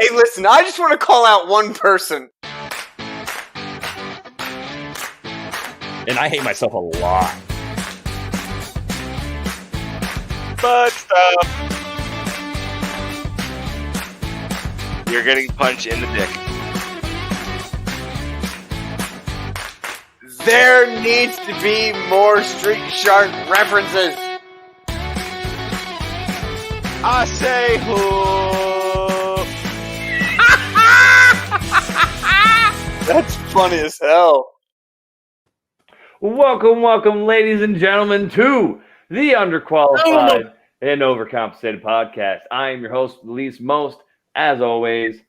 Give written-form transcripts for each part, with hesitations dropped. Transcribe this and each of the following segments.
Hey, listen, I just want to call out one person. And I hate myself a lot. But stuff. You're getting punched in the dick. There needs to be more Street Shark references. I say who? That's funny as hell. Welcome, ladies and gentlemen, to the Underqualified and Overcompensated Podcast. I am your host, the least most, as always,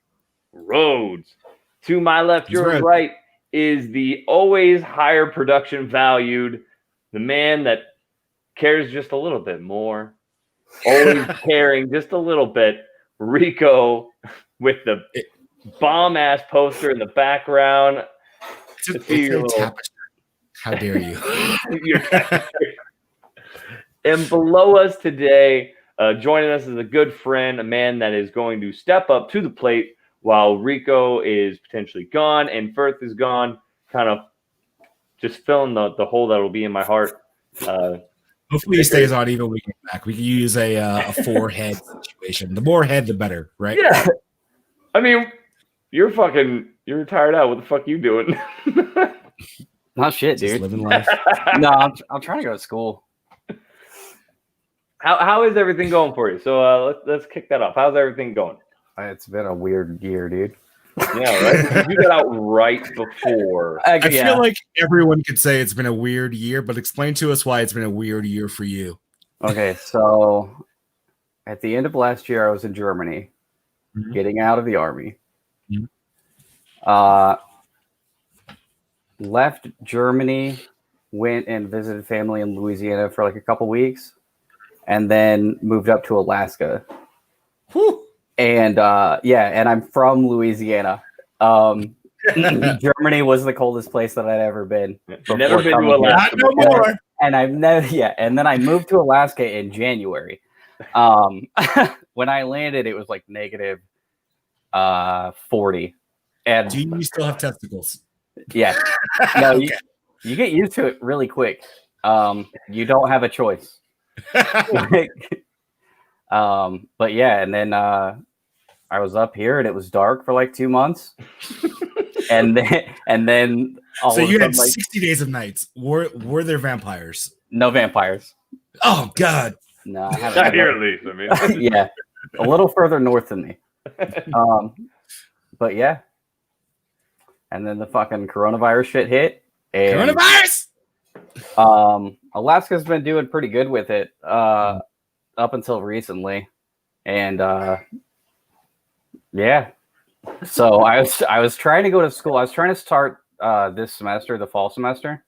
Rhodes. To my left, your right, is the always higher production valued, the man that cares just a little bit more, always caring just a little bit, Rico, with the bomb-ass poster in the background. It's a tapestry. How dare you? And below us today, joining us is a good friend, a man that is going to step up to the plate while Rico is potentially gone and Firth is gone, kind of just filling the hole that will be in my heart. Hopefully he stays on even when we get back. We can use a four-head situation. The more head, the better, right? Yeah. I mean, you're tired out. What the fuck you doing? Not shit, Just dude. living life. No, I'm trying to go to school. How is everything going for you? So let's kick that off. How's everything going? It's been a weird year, dude. Yeah, right. You got out right before. I feel like everyone could say it's been a weird year, but explain to us why it's been a weird year for you. Okay, so at the end of last year, I was in Germany, getting out of the army. Left Germany, went and visited family in Louisiana for like a couple weeks, and then moved up to Alaska. Whew. And and I'm from Louisiana. Germany was the coldest place that I'd ever been. Never been to Alaska. Not no more. And I've never, and then I moved to Alaska in January. When I landed, it was like negative 40. And Do you still have testicles? yeah, no, you get used to it really quick. You don't have a choice. But yeah, and then I was up here and it was dark for like 2 months. and then all So of a you sudden, had 60 days of nights. Were there vampires? no vampires. Oh God. No, I haven't. Not here, at least. I mean, Yeah, a little further north than me. But yeah, and then the fucking coronavirus shit hit. And, Coronavirus. Alaska's been doing pretty good with it up until recently, and yeah. So I was trying to go to school. I was trying to start this semester, the fall semester.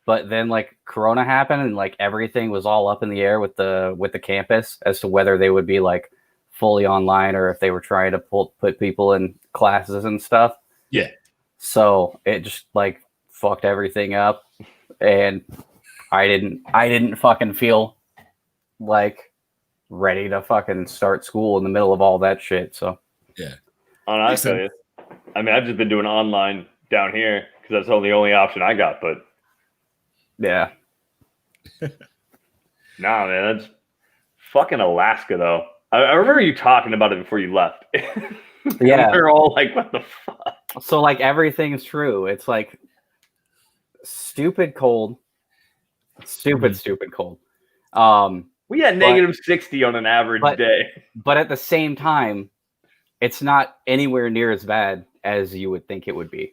But then like Corona happened and like everything was all up in the air with the campus as to whether they would be like fully online or if they were trying to put people in classes and stuff. Yeah. So it just like fucked everything up, and I didn't fucking feel like ready to fucking start school in the middle of all that shit. So Yeah. honestly, I mean, I've just been doing online down here because that's the only option I got. But yeah. nah, man, that's fucking Alaska, though. I remember you talking about it before you left. Yeah. We're all like, what the fuck? So like everything's true. It's like stupid cold. Stupid cold. We had negative 60 on an average day. But at the same time, it's not anywhere near as bad as you would think it would be.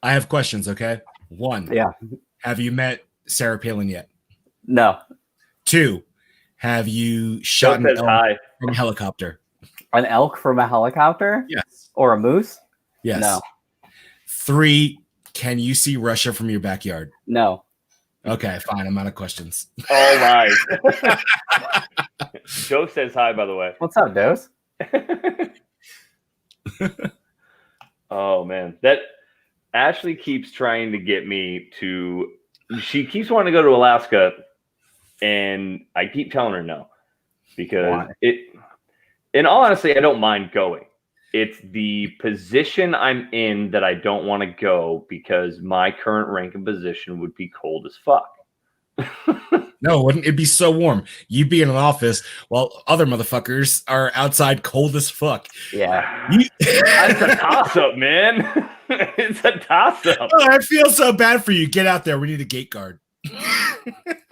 I have questions. Okay. 1. Yeah. Have you met Sarah Palin yet? No. 2. Have you shot an Says elk hi. from a helicopter? An elk from a helicopter? Yes. Or a moose? Yes. No. 3. Can you see Russia from your backyard? No. Okay, fine. I'm out of questions. All right. Joe says hi, by the way. What's up, Dose? Oh, man. That Ashley keeps trying to get me to. She keeps wanting to go to Alaska, and I keep telling her no because Why? in all honesty, I don't mind going. It's the position I'm in that I don't want to go because my current rank and position would be cold as fuck. No, wouldn't it be so warm? You'd be in an office while other motherfuckers are outside cold as fuck. Yeah. It's a toss-up, man. It's a toss-up. Oh, I feel so bad for you. Get out there. We need a gate guard.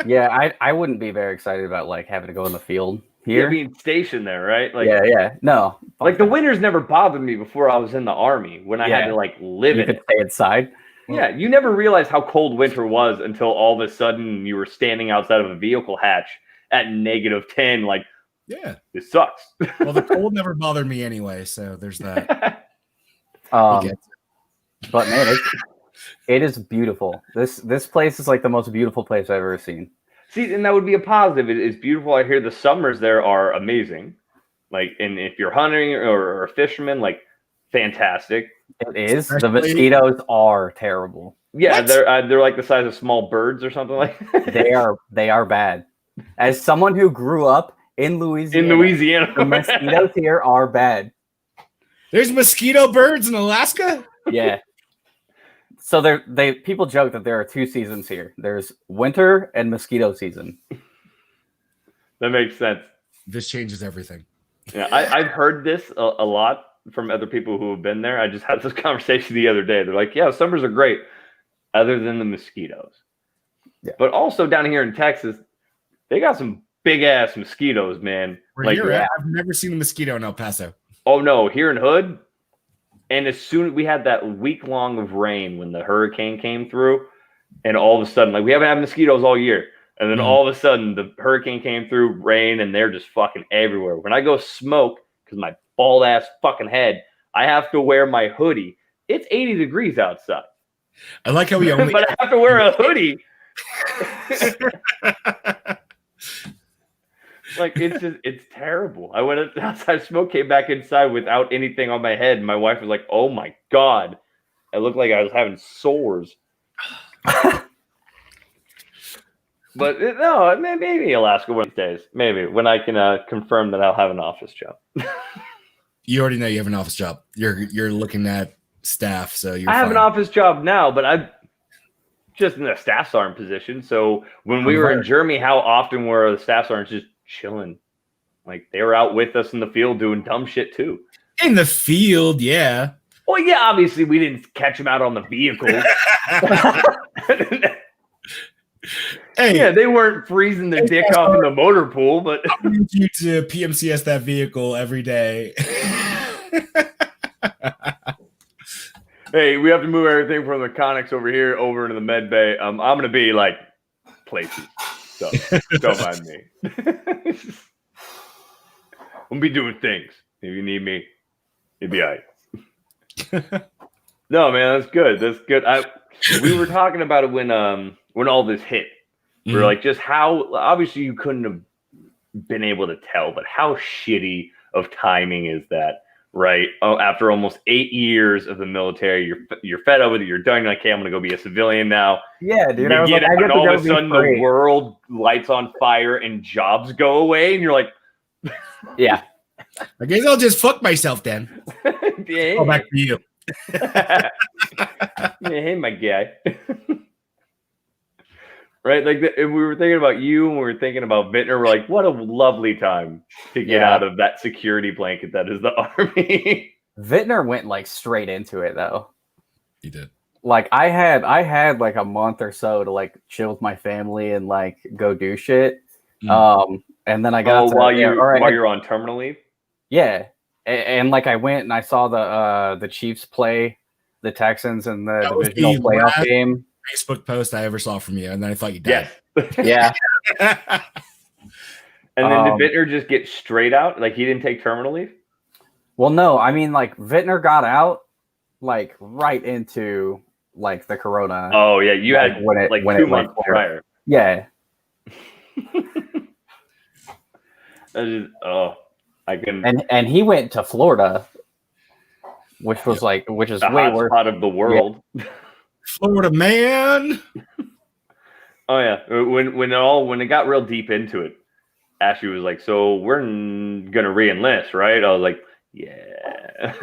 Yeah, I wouldn't be very excited about like having to go in the field You're here. being stationed there, right? Like, Yeah. No. like the winters never bothered me before I was in the army when I had Yeah. to like live You in could it. stay inside. Yeah, you never realized how cold winter was until all of a sudden you were standing outside of a vehicle hatch at -10. Like, Yeah. this sucks. Well, the cold never bothered me anyway, so there's that. Um, You get but man, it is beautiful. This place is like the most beautiful place I've ever seen. See, and that would be a positive. It's beautiful. I hear the summers there are amazing. Like, and if you're hunting or a fisherman, like, fantastic. It is. The Especially- mosquitoes are terrible. Yeah, What? they're like the size of small birds or something like that. They are bad. As someone who grew up in Louisiana, In Louisiana. the mosquitoes here are bad. There's mosquito birds in Alaska? Yeah. So people joke that there are two seasons here. There's winter and mosquito season. That makes sense. This changes everything. Yeah, I've heard this a lot from other people who have been there. I just had this conversation the other day. They're like, yeah, summers are great, other than the mosquitoes. Yeah. But also down here in Texas, they got some big ass mosquitoes, man. Where Like, you're at, I've never seen a mosquito in El Paso. oh no, here in Hood. And as soon as we had that week long of rain when the hurricane came through, and all of a sudden, like, we haven't had mosquitoes all year. And then all of a sudden the hurricane came through, rain, and they're just fucking everywhere. When I go smoke, because my bald ass fucking head, I have to wear my hoodie. It's 80 degrees outside. I like how we only But I have to wear a hoodie. Like, it's terrible. I went outside, smoke, came back inside without anything on my head. My wife was like, "Oh my god," I looked like I was having sores. But no, maybe Alaska one of these days. Maybe when I can confirm that I'll have an office job. you already know you have an office job. You're looking at staff, so you're I have an fine. office job now, but I'm just in a staff sergeant position. So when we were in Germany, how often were the staff sergeants just chilling? Like, they were out with us in the field doing dumb shit too. In the field, yeah. Well, yeah, obviously we didn't catch them out on the vehicle. Hey, Yeah, they weren't freezing their dick off in the motor pool, but I need you to PMCS that vehicle every day. hey, we have to move everything from the Connex over here over into the med bay. I'm gonna be like places, so don't mind me. I'm gonna be doing things. If you need me, you'll be all right. No, man, that's good. That's good. We were talking about it when all this hit. We were like, just how obviously you couldn't have been able to tell, but how shitty of timing is that, right? Oh, after almost 8 years of the military, you're fed up with it. You're done. You're like, hey, I'm gonna go be a civilian now. Yeah, dude. You I was get like, out, I get and to all go of a be sudden the free. world lights on fire and jobs go away, and you're like, Yeah. I guess I'll just fuck myself then. hey, Go back to you. yeah, hey, my guy. Right, like and we were thinking about you, and we were thinking about Vintner. We're like, what a lovely time to get Yeah. out of that security blanket that is the army. Vintner went like straight into it though. You did. Like I had like a month or so to like chill with my family and like go do shit. And then I got while all you're on terminal leave. yeah, and like I went and I saw the Chiefs play the Texans in the That was divisional the playoff last- game. Facebook post I ever saw from you, and then I thought you died. Yes. Yeah, And then Um, did Vintner just get straight out? Like, he didn't take terminal leave? well, no, I mean like Vintner got out like right into like the Corona. Oh yeah, you Like, had when it- like when 2 it went months there. prior. Yeah, That is, I can. and he went to Florida, which is the way hot worse. spot of the world. Florida man. Oh yeah, when it got real deep into it, Ashley was like, "So we're gonna re-enlist, right?" I was like, "Yeah."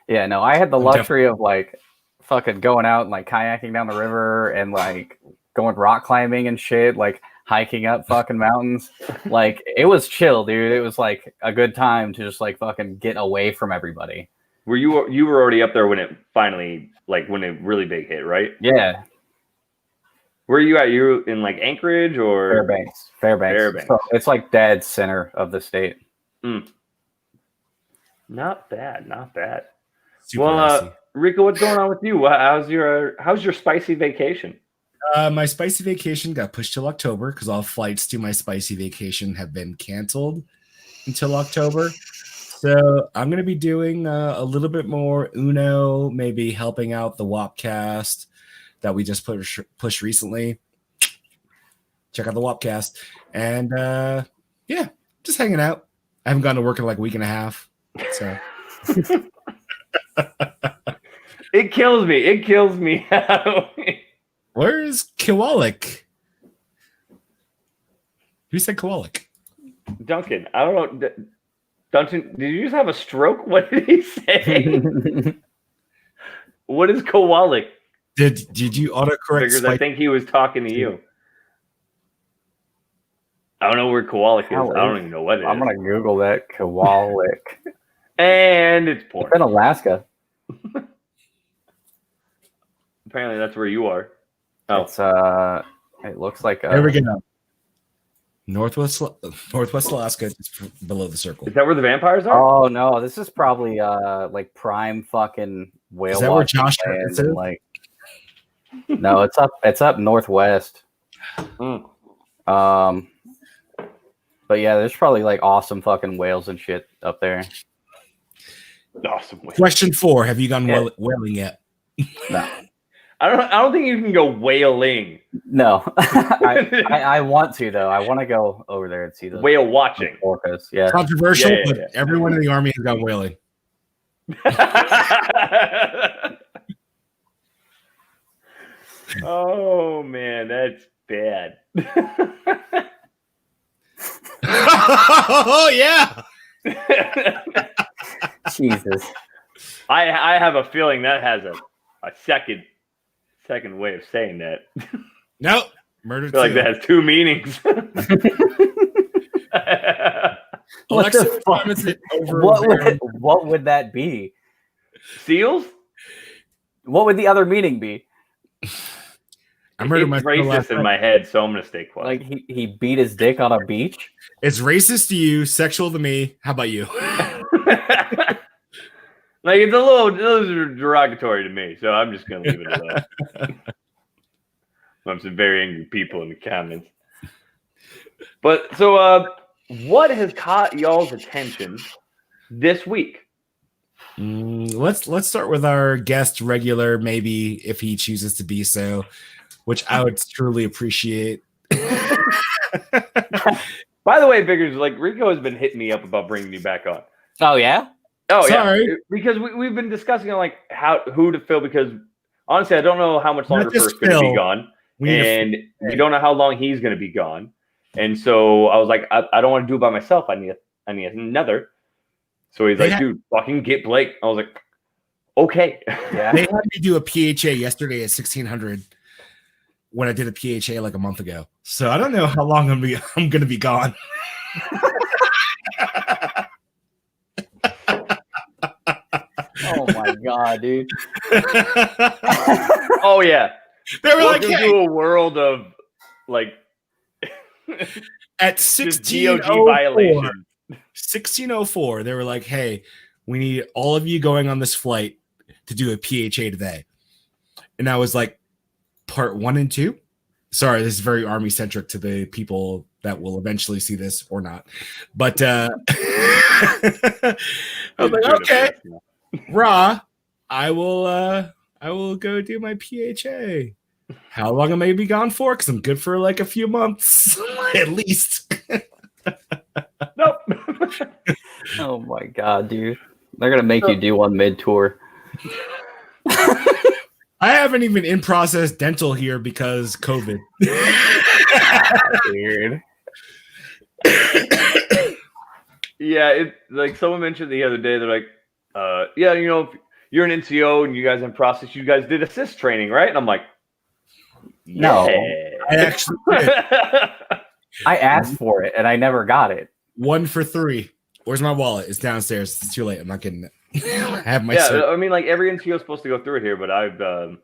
Yeah, no, I had the luxury of like fucking going out and like kayaking down the river and like going rock climbing and shit, like hiking up fucking mountains. Like it was chill, dude. It was like a good time to just like fucking get away from everybody. You were already up there when it finally, like, when it really big hit, right? Yeah. Where are you at? You in like Anchorage or Fairbanks. So it's like dead center of the state. Not bad. Super Well, icy. Rico, what's going on with you? How's your spicy vacation? My spicy vacation got pushed till October because all flights to my spicy vacation have been canceled until October. So I'm going to be doing a little bit more Uno, maybe helping out the Wopcast that we just pushed recently. Check out the Wopcast. And yeah, just hanging out. I haven't gone to work in like a week and a half. So It kills me. where is Kowalik? Who said Kowalik? Duncan, I don't know. Duncan, did you just have a stroke? What did he say? What is Kowalik? Did you autocorrect? Figures, I think he was talking to you. I don't know where Kowalik is. I don't even know what it is. I'm gonna Google that. Kowalik. And it's porn. It's in Alaska. Apparently that's where you are. Oh. It's it looks like There we go. Northwest Alaska, just below the circle. Is that where the vampires are? Oh no, this is probably like prime fucking whale. Is that where watching Josh land, is? like no, it's up northwest. But yeah, there's probably like awesome fucking whales and shit up there. Awesome. Question 4: have you gone whaling yet? No. I don't think you can go whaling. No. I want to though. I want to go over there and see the Whale watching. orcas. Yeah. Controversial, Yeah. but everyone in the army has gone whaling. Oh man, that's bad. Oh yeah. Jesus. I have a feeling that has a second way of saying that. Nope. Murder I feel like two. that has two meanings. What Alexa the fuck? comments it over What would that be? Seals? What would the other meaning be? I murdered It's my racist in my head, so I'm gonna stay quiet. Like he beat his dick on a beach? It's racist to you, sexual to me. How about you? Like it's a little derogatory to me, so I'm just gonna leave it alone. I'm some very angry people in the comments. But so, what has caught y'all's attention this week? Let's start with our guest regular, maybe if he chooses to be so, which I would truly appreciate. By the way, Biggers, like Rico has been hitting me up about bringing you back on. Oh yeah? Oh Sorry. yeah, because we've been discussing like who to fill, because honestly I don't know how much longer Not just First's going to be Phil. gone, We need to- and we don't know how long he's going to be gone, and so I was like I don't want to do it by myself. I need another. So he's like, dude, fucking get Blake. I was like, okay. Yeah. They had me do a PHA yesterday at 1600 when I did a PHA like a month ago. So I don't know how long I'm gonna be gone. Oh my god, dude. Oh yeah. They were Welcome like, to a world of like at just DOG 1604, violation. 1604, they were like, hey, we need all of you going on this flight to do a PHA today. And I was like, part 1 and 2. Sorry, this is very army centric to the people that will eventually see this or not. But I was like, okay, Raw, I will go do my PHA. How long am I be gone for? Because I'm good for like a few months at least. Nope. Oh my god, dude. They're gonna make you do one mid-tour. I haven't even in process dental here because COVID. Weird. Yeah, it like someone mentioned the other day. They're like, yeah, you know, if you're an NCO and you guys in process, you guys did assist training, right? And I'm like, No. yeah. I actually did. I asked for it and I never got it. 1 for 3. Where's my wallet? It's downstairs. It's too late. I'm not getting it. I have my Yeah, cert. I mean, like every NCO is supposed to go through it here, but I'm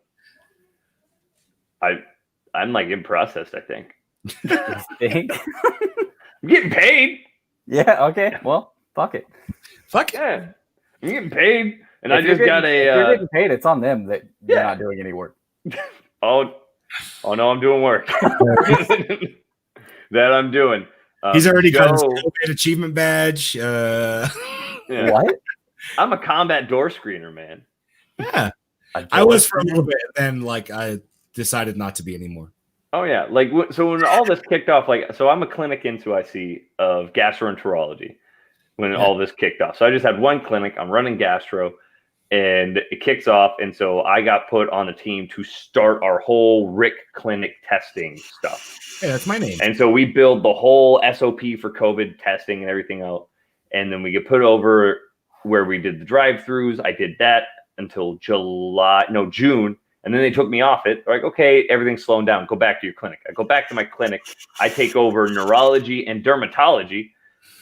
like in process. I think Think? I'm getting paid. Yeah, okay. Well, fuck it. Fuck it. Yeah, I'm getting paid, and If I you're just got getting- if you're a. getting paid, it's on them that you're Yeah. not doing any work. Oh no, I'm doing work. That I'm doing. He's already got his Joe- COVID achievement badge. Yeah. What? I'm a combat door screener, man. Yeah, A I was for a door- little bit, then like I decided not to be anymore. Oh yeah, like so when all this kicked off, like so I'm a clinic into IC of gastroenterology when all this kicked off. So I just had one clinic. I'm running gastro, and it kicks off, and so I got put on a team to start our whole RIC clinic testing stuff. Yeah, that's my name. And so we build the whole SOP for COVID testing and everything out, and then we get put over where we did the drive-throughs. I did that until June. And then they took me off it. They're like, okay, everything's slowing down. Go back to your clinic. I go back to my clinic. I take over neurology and dermatology.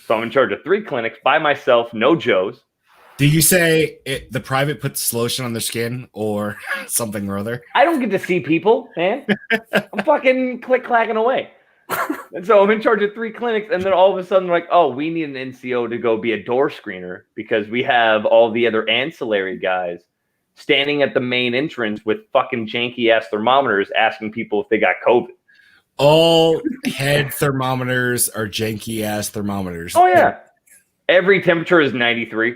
So I'm in charge of 3 clinics by myself, no Joes. Do you say the private puts lotion on their skin or something or other? I don't get to see people, man. I'm fucking click-clacking away. And so I'm in charge of 3 clinics. And then all of a sudden, like, oh, we need an NCO to go be a door screener because we have all the other ancillary guys standing at the main entrance with fucking janky-ass thermometers asking people if they got COVID. All head thermometers are janky ass thermometers. Oh, yeah. Every temperature is 93.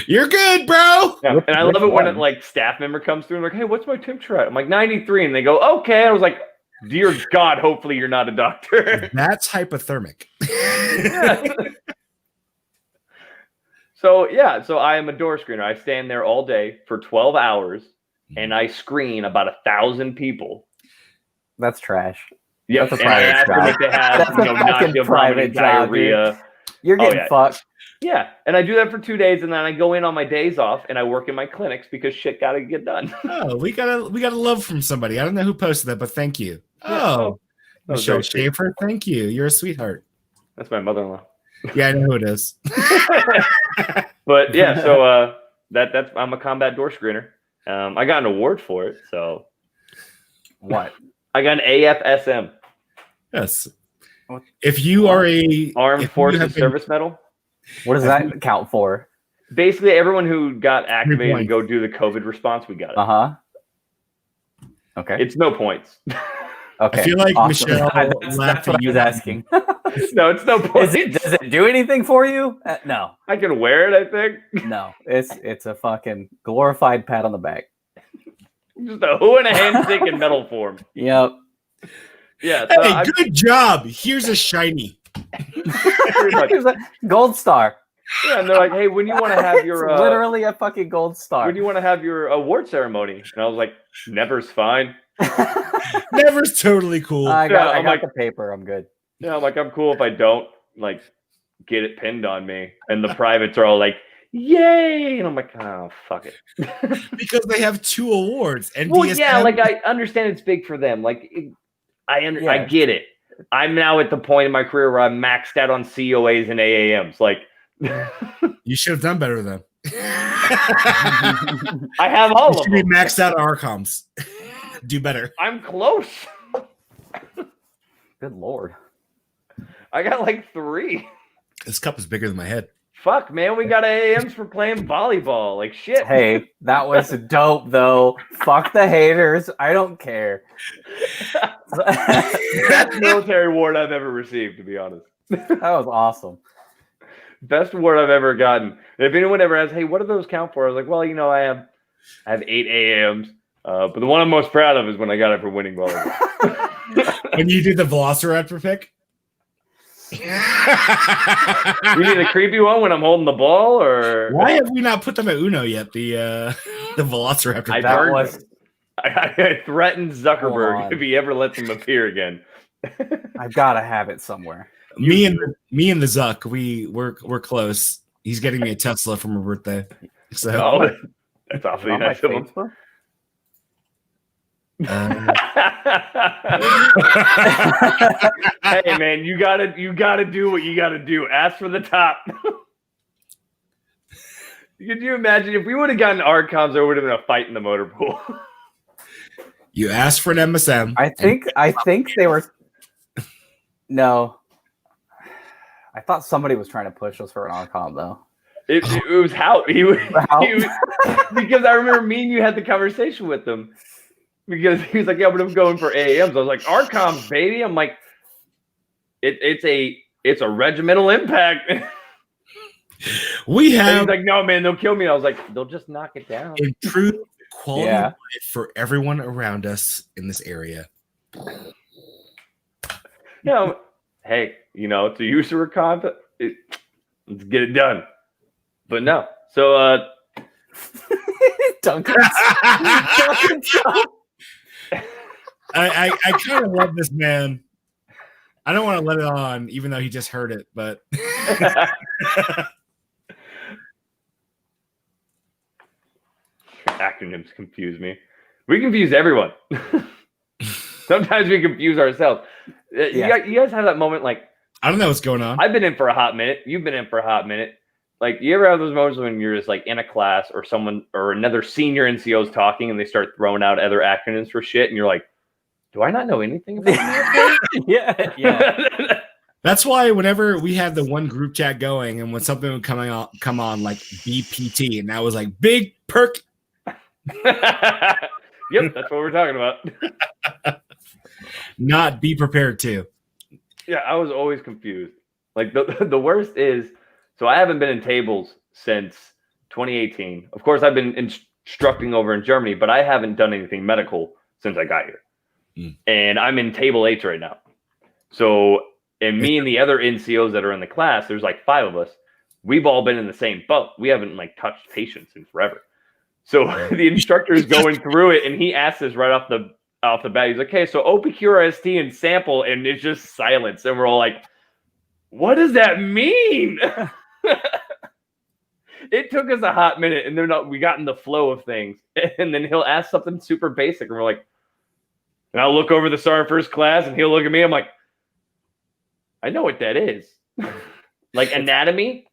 You're good, bro. Yeah. And I love it when one? like staff member comes through and like, hey, what's my temperature at? I'm like 93. And they go, okay. I was like, dear God, hopefully you're not a doctor. That's hypothermic. So I am a door screener. I stand there all day for 12 hours and I screen about 1,000 people. That's trash. Yep. That's a And I private ask them job. if they have, That's a fucking nausea, vomiting, private job, dude. diarrhea. You're Oh, getting yeah. fucked. Yeah. And I do that for 2 days and then I go in on my days off and I work in my clinics because shit got to get done. Oh, we got a love from somebody. I don't know who posted that, but thank you. Yeah. Oh, That was Michelle very sweet. Schaefer, thank you. You're a sweetheart. That's my mother-in-law. Yeah, I know who it is. But yeah, so that's I'm a combat door screener. I got an award for it, so What? I got an AFSM, Yes. What? If you are a Armed if you Forces have been- Service Medal. What does that count for? Basically, everyone who got activated to points. go do the COVID response, we got it. Uh-huh. Okay. It's no points. Okay. I feel like Michelle That's laughed what at I you. was asking. No, it's no points. Does it do anything for you? No. I can wear it, I think. No. It's a fucking glorified pat on the back. Just a who and a handshake in metal form. Yep. Yeah, so Hey, I, good job. Here's a shiny. pretty much. Here's a gold star. Yeah, and they're like, hey, when you want to have It's your literally a fucking gold star. when you want to have your award ceremony? And I was like, never's fine. Never's totally cool. I Yeah, got I'm like- the paper. I'm good. Yeah, I'm like, I'm cool if I don't like get it pinned on me. And the privates are all like, yay! And I'm like, oh, fuck it. Because they have 2 awards. And Well, yeah, like I understand it's big for them. Like I Yeah. get it. I'm now at the point in my career where I'm maxed out on COAs and AAMs. Like you should have done better than them. I have all You of should be them. maxed out at RComs. Do better. I'm close. Good lord. I got like 3. This cup is bigger than my head. Fuck, man, we got AAMs for playing volleyball. Like shit. Hey, that was dope though. Fuck the haters. I don't care. Best military award I've ever received, to be honest. That was awesome. Best award I've ever gotten. If anyone ever asks, hey, what do those count for? I was like, well, I have 8 AAMs. But the one I'm most proud of is when I got it for winning volleyball. When you did the Velociraptor pick? You need a creepy one when I'm holding the ball, or Why have we not put them at Uno yet? The Velociraptor. I pick? That burned was them. I threatened Hold Zuckerberg on. if he ever lets him appear again. I've got to have it somewhere. Me and the Zuck, we're close. He's getting me a Tesla for my birthday. So Oh, that's awfully On my nice of him. Facebook? Hey man, you gotta do what you gotta do. Ask for the top. Could you imagine if we would have gotten ARCOMs, there would have been a fight in the motor pool? you asked for an MSM. I think they were. No, I thought somebody was trying to push us for an Arcom though. It was Hout. He was Hout? because I remember me and you had the conversation with him because he was like, "Yeah, but I'm going for AAMs." I was like, "ARCOMs, baby." I'm like, "It's a regimental impact." We And have he's like, "No, man, they'll kill me." I was like, "They'll just knock it down." improved quality Yeah. of life for everyone around us in this area. Hey, to use the comp, let's get it done. But no, so Duncan. I kind of love this man. I don't want to let it on, even though he just heard it, but acronyms confuse me. We confuse everyone. Sometimes we confuse ourselves. Yeah. You guys have that moment like, I don't know what's going on. I've been in for a hot minute. You've been in for a hot minute. Like, you ever have those moments when you're just like in a class or someone or another senior NCO's talking and they start throwing out other acronyms for shit and you're like, do I not know anything about that? yeah. That's why whenever we had the one group chat going and when something would come on like BPT and that was like big perk. Yep, that's what we're talking about. Not be prepared to. Yeah, I was always confused. Like the worst is, so I haven't been in tables since 2018. Of course, I've been instructing over in Germany, but I haven't done anything medical since I got here. And I'm in table 8 right now. So, and me and the other NCOs that are in the class, there's like 5 of us. We've all been in the same boat. We haven't like touched patients in forever. So the instructor is going through it, and he asks us right off the bat. He's like, "Okay, so OPQRST and sample," and it's just silence, and we're all like, "What does that mean?" It took us a hot minute, and then we got in the flow of things, and then he'll ask something super basic, and we're like, and I'll look over the sergeant first class, and he'll look at me. I'm like, I know what that is. Like anatomy.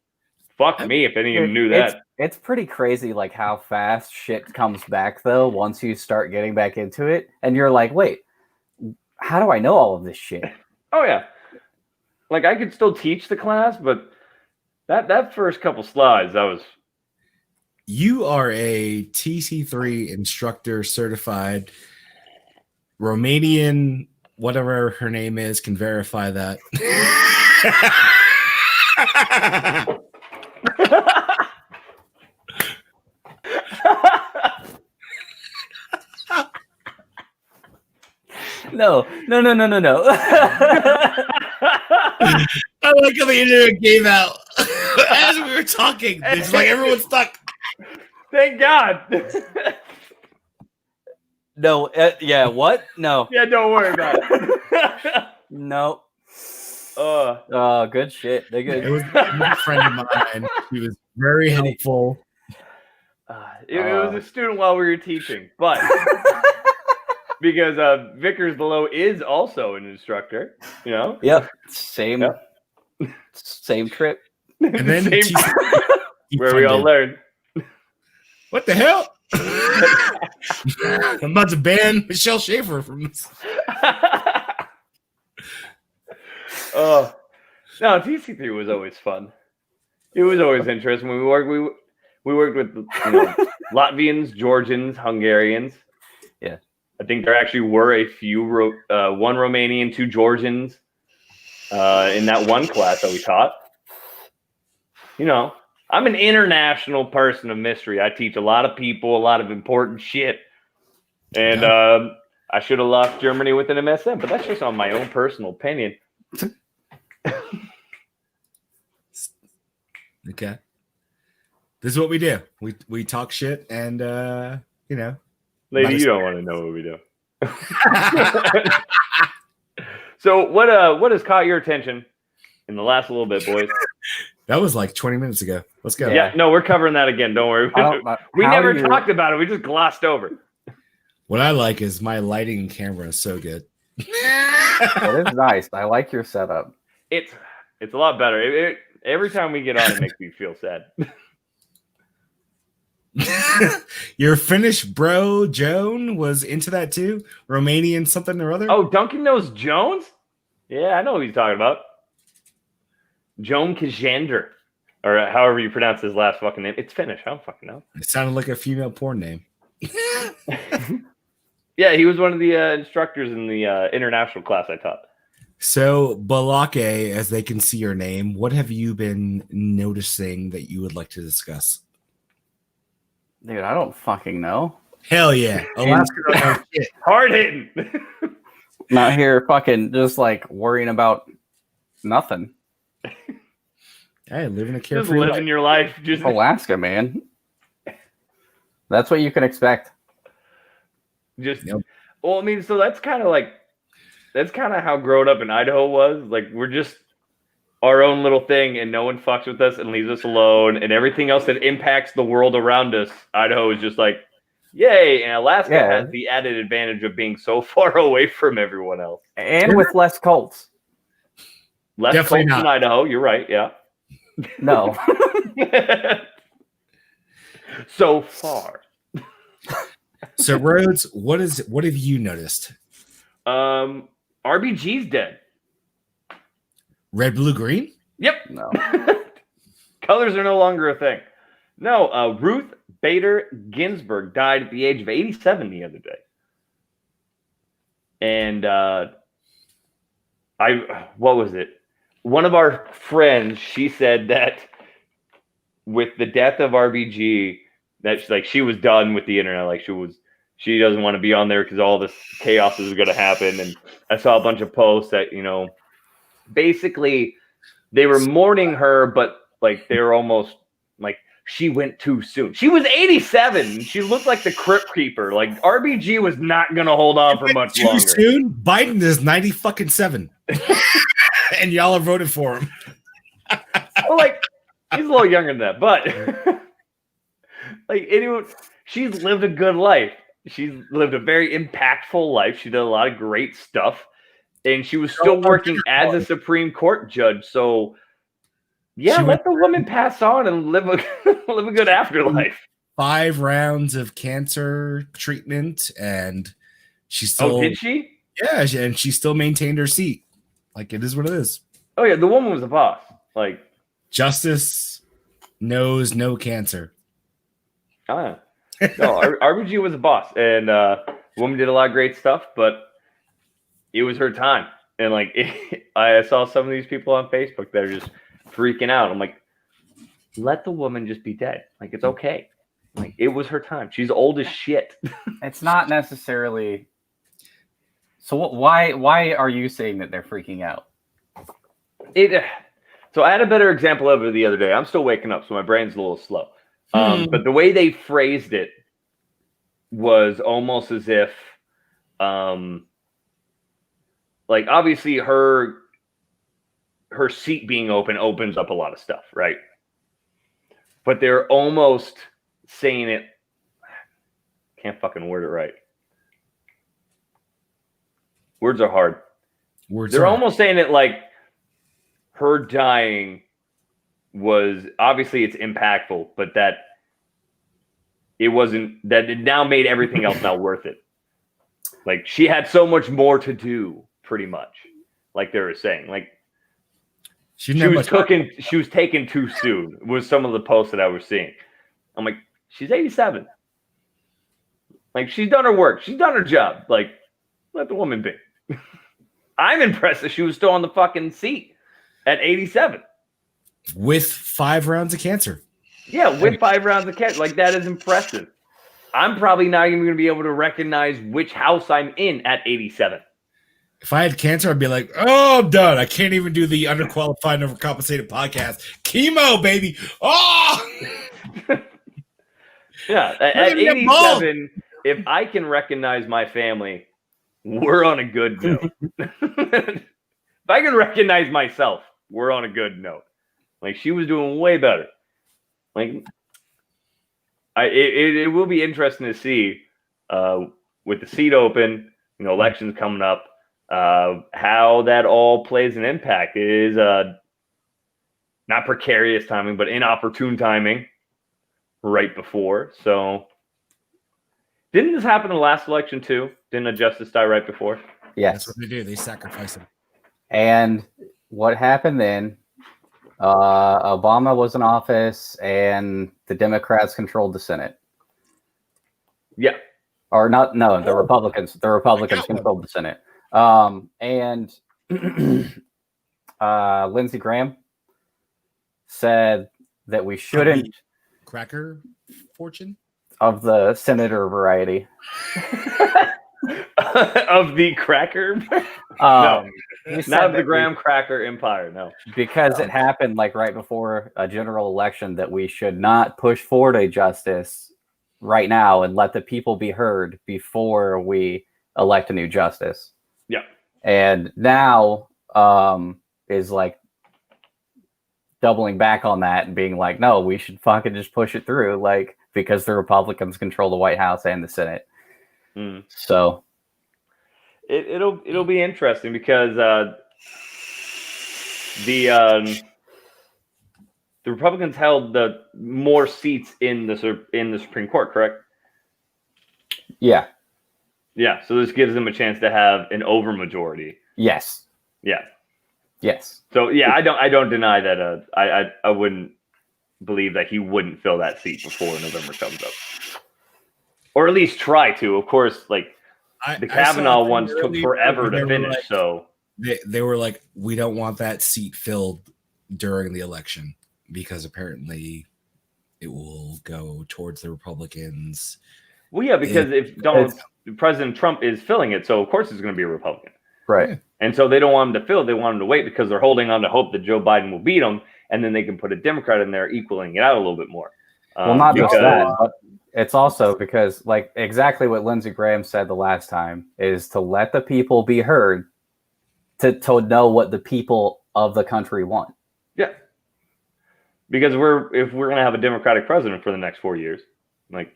Fuck me if any of you knew that. It's pretty crazy, like how fast shit comes back though once you start getting back into it, and you're like, wait, how do I know all of this shit? Oh yeah, like I could still teach the class, but that first couple slides, that was. You are a TC3 instructor certified. Romanian, whatever her name is, can verify that. No. I like how the internet gave out as we were talking. It's like everyone's stuck. Thank God. No, yeah, what? No. Yeah, don't worry about it. No. Uh, Oh, good shit. They It good. was a friend of mine. He was very helpful. it was a student while we were teaching, but because Vickers Below is also an instructor, you know. Yep. Same. Yep. Same trip. And then Same TC where we all learned. What the hell? I'm about to ban Michelle Schaefer from this. Oh no, TC3 was always fun. It was always interesting when we worked with Latvians, Georgians, Hungarians. Yeah, I think there actually were a few one Romanian, 2 Georgians in that one class that we taught. You know, I'm an international person of mystery. I teach a lot of people, a lot of important shit. And I should have lost Germany with an MSM, but that's just on my own personal opinion. Okay. This is what we do. We talk shit and you know. Lady, you don't want to know what we do. So what has caught your attention in the last little bit, boys? That was like 20 minutes ago. Let's go. Yeah, no, we're covering that again. Don't worry. We never talked about it. We just glossed over. What I like is my lighting and camera is so good. It is nice. I like your setup. It's a lot better. Every time we get on, it makes me feel sad. Your Finnish bro Joan was into that too. Romanian something or other. Oh, Duncan knows Jones? Yeah, I know who he's talking about. Joan Kajander, or however you pronounce his last fucking name. It's Finnish. I don't fucking know. It sounded like a female porn name. Yeah, he was one of the instructors in the international class I taught. So, Balake, as they can see your name, what have you been noticing that you would like to discuss? Dude, I don't fucking know. Hell yeah. Alaska. Hard hitting. Not here fucking just like worrying about nothing. Hey, living a Just carefree living life. your life. Just Alaska, man. That's what you can expect. Just Yep. well, I mean, so that's kind of how growing up in Idaho was. Like, we're just our own little thing, and no one fucks with us and leaves us alone, and everything else that impacts the world around us, Idaho is just like, yay. And Alaska has the added advantage of being so far away from everyone else, And with less cults. less Definitely cults in not. Idaho. You're right, yeah. No. So far. So, Rhodes, what have you noticed? RBG's dead. Red, blue, green? Yep. No. Colors are no longer a thing. No, Ruth Bader Ginsburg died at the age of 87 the other day. And what was it? One of our friends, she said that with the death of RBG, that she was done with the internet. Like, she doesn't want to be on there because all this chaos is going to happen. And I saw a bunch of posts that, basically they were mourning her, but like they were almost like she went too soon. She was 87. She looked like the Crypt Keeper. Like, RBG was not going to hold on for much Too longer. soon? Biden is 90 fucking 7. And y'all have voted for him. Well, like, he's a little younger than that, but like, anyone, she's lived a good life. She's lived a very impactful life. She did a lot of great stuff, and she was still working as a Supreme Court judge. So, yeah, let the woman pass on and live a good afterlife. 5 rounds of cancer treatment, and she still. Oh, did she? Yeah, and she still maintained her seat. Like, it is what it is. Oh yeah, the woman was a boss. Like, Justice knows no cancer. no, RBG was a boss, and the woman did a lot of great stuff, but it was her time. And like, I saw some of these people on Facebook that are just freaking out. I'm like, let the woman just be dead. Like, it's okay. Like, it was her time. She's old as shit. It's not necessarily. So why are you saying that they're freaking out? So I had a better example of it the other day. I'm still waking up, so my brain's a little slow. But the way they phrased it was almost as if, like, obviously her seat being open opens up a lot of stuff, right? But they're almost saying it. Can't fucking word it right. Words are hard. They're almost saying it like her dying was, obviously it's impactful, but that it wasn't, that it now made everything else not worth it. Like, she had so much more to do, pretty much. Like they were saying, like, she was taken too soon was some of the posts that I was seeing. I'm like, she's 87. Like, she's done her work. She's done her job. Like, let the woman be. I'm impressed that she was still on the fucking seat at 87. With 5 rounds of cancer. Yeah, with 5 rounds of cancer. Like, that is impressive. I'm probably not even going to be able to recognize which house I'm in at 87. If I had cancer, I'd be like, oh, I'm done. I can't even do the underqualified, overcompensated podcast. Chemo, baby. Oh! Yeah, at 87, if I can recognize my family, we're on a good note. if I can recognize myself, we're on a good note. Like, she was doing way better. Like, it will be interesting to see with the seat open, elections coming up, how that all plays an impact. It is not precarious timing, but inopportune timing right before. So, didn't this happen in the last election too? Didn't a justice die right before? Yes. That's what they do. They sacrifice him. And what happened then? Obama was in office, and the Democrats controlled the Senate. Yeah. Or not? No, the Republicans. The Republicans controlled the Senate. And Lindsey Graham said that we shouldn't Cracker fortune of the senator variety of the cracker. No, not of the graham cracker empire. No, because it happened like right before a general election that we should not push forward a justice right now and let the people be heard before we elect a new justice. Yeah, and now is like doubling back on that and being like, no, we should fucking just push it through, like, because the Republicans control the White House and the Senate. So it'll be interesting because the Republicans held the more seats in the Supreme Court, correct? Yeah. So this gives them a chance to have an overmajority. Yes. Yeah. Yes. So yeah, I don't deny that. I wouldn't believe that he wouldn't fill that seat before November comes up, or at least try to. Of course, like the Kavanaugh ones took forever to finish. Like, so they were like, we don't want that seat filled during the election because apparently it will go towards the Republicans. Well, yeah, because if President Trump is filling it, so of course it's going to be a Republican. Right. Yeah. And so they don't want him to fill. They want him to wait because they're holding on to hope that Joe Biden will beat him, and then they can put a Democrat in there equaling it out a little bit more. Well, not just that, but it's also because, like, exactly what Lindsey Graham said the last time is to let the people be heard, to know what the people of the country want. Yeah. Because if we're going to have a Democratic president for the next 4 years, like,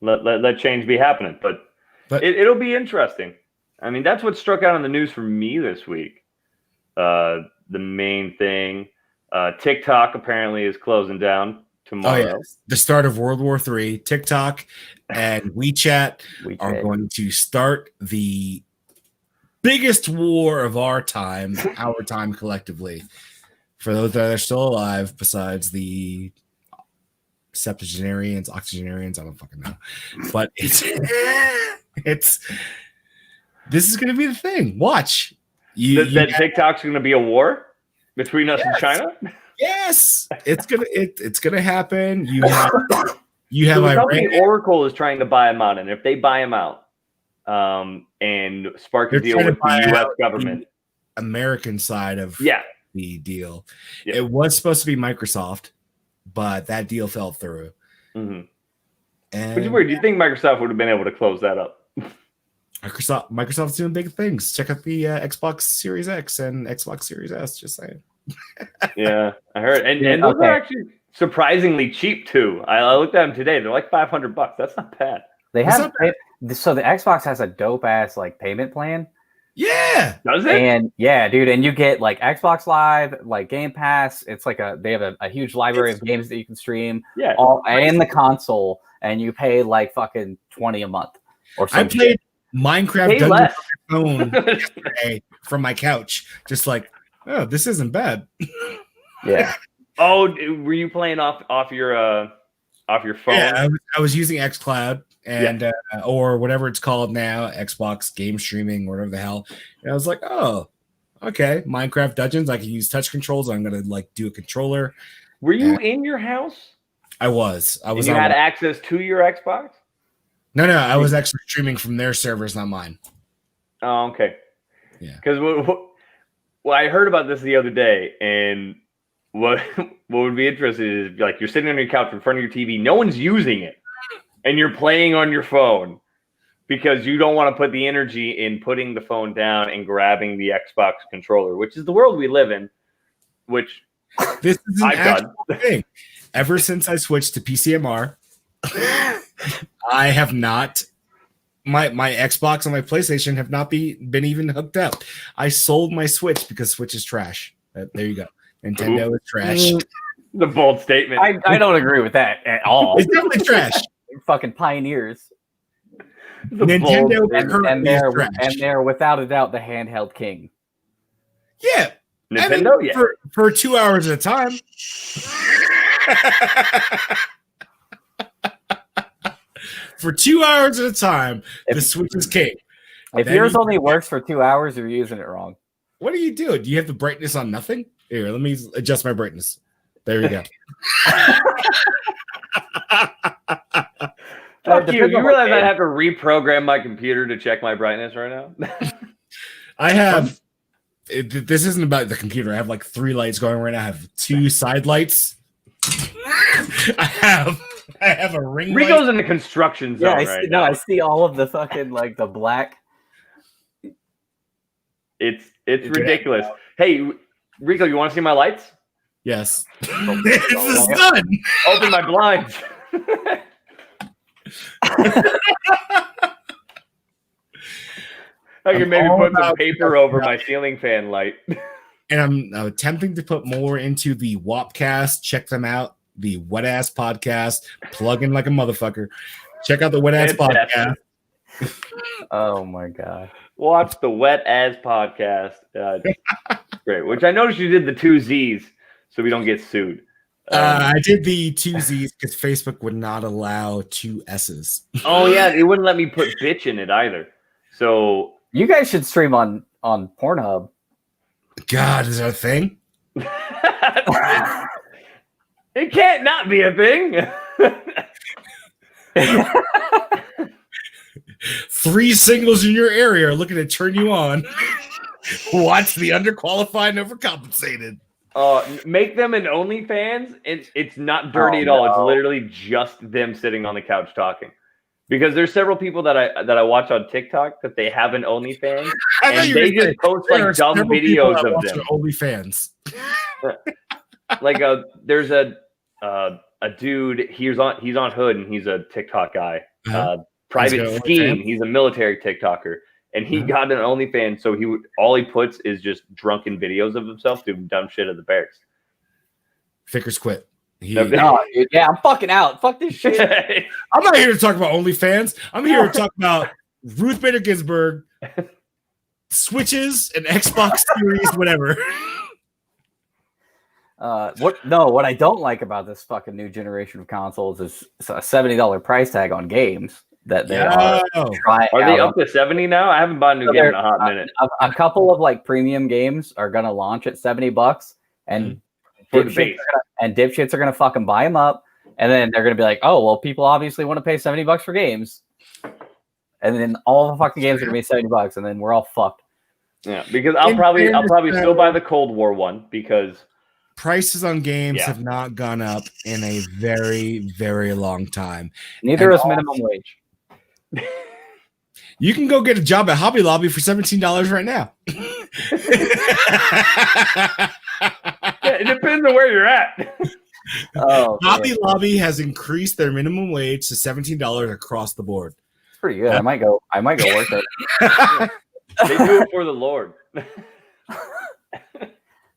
let change be happening. But it'll be interesting. I mean, that's what struck out on the news for me this week. The main thing, TikTok apparently is closing down tomorrow. Oh, yeah. The start of World War III. TikTok and WeChat are going to start the biggest war of our time collectively. For those that are still alive, besides the septuagenarians, octogenarians, I don't fucking know. But it's this is going to be the thing. Watch. That TikTok's going to be a war between us and China? Yes. It's gonna happen. You have the company Oracle is trying to buy them out, and if they buy them out and spark a deal with the U.S. government. The American side of the deal. Yeah. It was supposed to be Microsoft, but that deal fell through. Mm-hmm. And which is weird. Do you think Microsoft would have been able to close that up? Microsoft's doing big things. Check out the Xbox Series X and Xbox Series S. Just saying. Yeah, I heard, and those are actually surprisingly cheap too. I looked at them today; they're like $500. That's not bad. They have so the Xbox has a dope ass like payment plan. Yeah, does it? And yeah, dude, and you get like Xbox Live, like Game Pass. It's like they have a huge library of games that you can stream. Yeah, and the console, and you pay like fucking $20 a month or something. I played Minecraft Dungeons on my phone today from my couch, just like, oh, this isn't bad. Yeah. Oh, were you playing off your phone? Yeah, I was using xCloud and or whatever it's called now, Xbox game streaming, whatever the hell. And I was like, oh, okay, Minecraft Dungeons. I can use touch controls. I'm gonna like do a controller. Were you in your house? I was. And you had access to your Xbox? No, I was actually streaming from their servers, not mine. Oh, okay. Yeah. Because well, I heard about this the other day, and what would be interesting is like you're sitting on your couch in front of your TV, no one's using it, and you're playing on your phone, because you don't want to put the energy in putting the phone down and grabbing the Xbox controller, which is the world we live in, which This is an I've done. actual thing. Ever since I switched to PCMR, I have not. My Xbox and my PlayStation have not been even hooked up. I sold my Switch because Switch is trash. There you go. Nintendo is trash. The bold statement. I don't agree with that at all. It's definitely trash. They're fucking pioneers. The Nintendo bold- And they're without a doubt the handheld king. Yeah. Nintendo, yeah. For 2 hours at a time. For 2 hours at a time, the Switch is king. If Then yours you- only works for 2 hours, you're using it wrong. What are you doing? Do you have the brightness on nothing? Here, let me adjust my brightness. There we go. Fuck you. Depends You on realize what I have to reprogram my computer to check my brightness right now? I have. This isn't about the computer. I have like 3 lights going right now. I have 2 side lights. I have a ring light. Rico's in the construction zone right now. I see all of the fucking like the black. It's ridiculous. Hey, Rico, you want to see my lights? Yes. It's the sun. Open my blinds. I can maybe all put some about paper over my ceiling fan light. And I'm attempting to put more into the Wopcast. Check them out. The Wet Ass Podcast. Plug in like a motherfucker. Check out the Wet Ass Podcast. Oh my god! Watch the Wet Ass Podcast. Great. Which I noticed you did the 2 Z's so we don't get sued. I did the 2 Z's because Facebook would not allow 2 S's. Oh yeah, it wouldn't let me put bitch in it either. So You guys should stream on Pornhub. God, is that a thing? it can't not be a thing. 3 singles in your area are looking to turn you on. Watch the underqualified and overcompensated. Make them an OnlyFans. It's not dirty at all. It's literally just them sitting on the couch talking. Because there's several people that I watch on TikTok that they have an OnlyFans and they just post like dumb videos of them. OnlyFans. Like there's a dude. He's on Hood and he's a TikTok guy. Private Scheme. He's a military TikToker. And he got an OnlyFans, so all he puts is just drunken videos of himself doing dumb shit at the barracks. Vickers quit. Yeah, I'm fucking out. Fuck this shit. I'm not here to talk about OnlyFans. I'm here to talk about Ruth Bader Ginsburg, Switches, and Xbox Series, whatever. What I don't like about this fucking new generation of consoles is a $70 price tag on games that they are trying. Are they up to 70 now? I haven't bought a new game in a hot minute. A couple of like premium games are gonna launch at $70, and dipshits are gonna fucking buy them up, and then they're gonna be like, oh well, people obviously want to pay $70 for games, and then all the fucking games are gonna be $70, and then we're all fucked. Yeah, because I'll probably still buy the Cold War one because prices on games have not gone up in a very, very long time. Neither is minimum wage. You can go get a job at Hobby Lobby for $17 right now. it depends on where you're at. Hobby Lobby has increased their minimum wage to $17 across the board. It's pretty good. I might go work there. They do it for the Lord.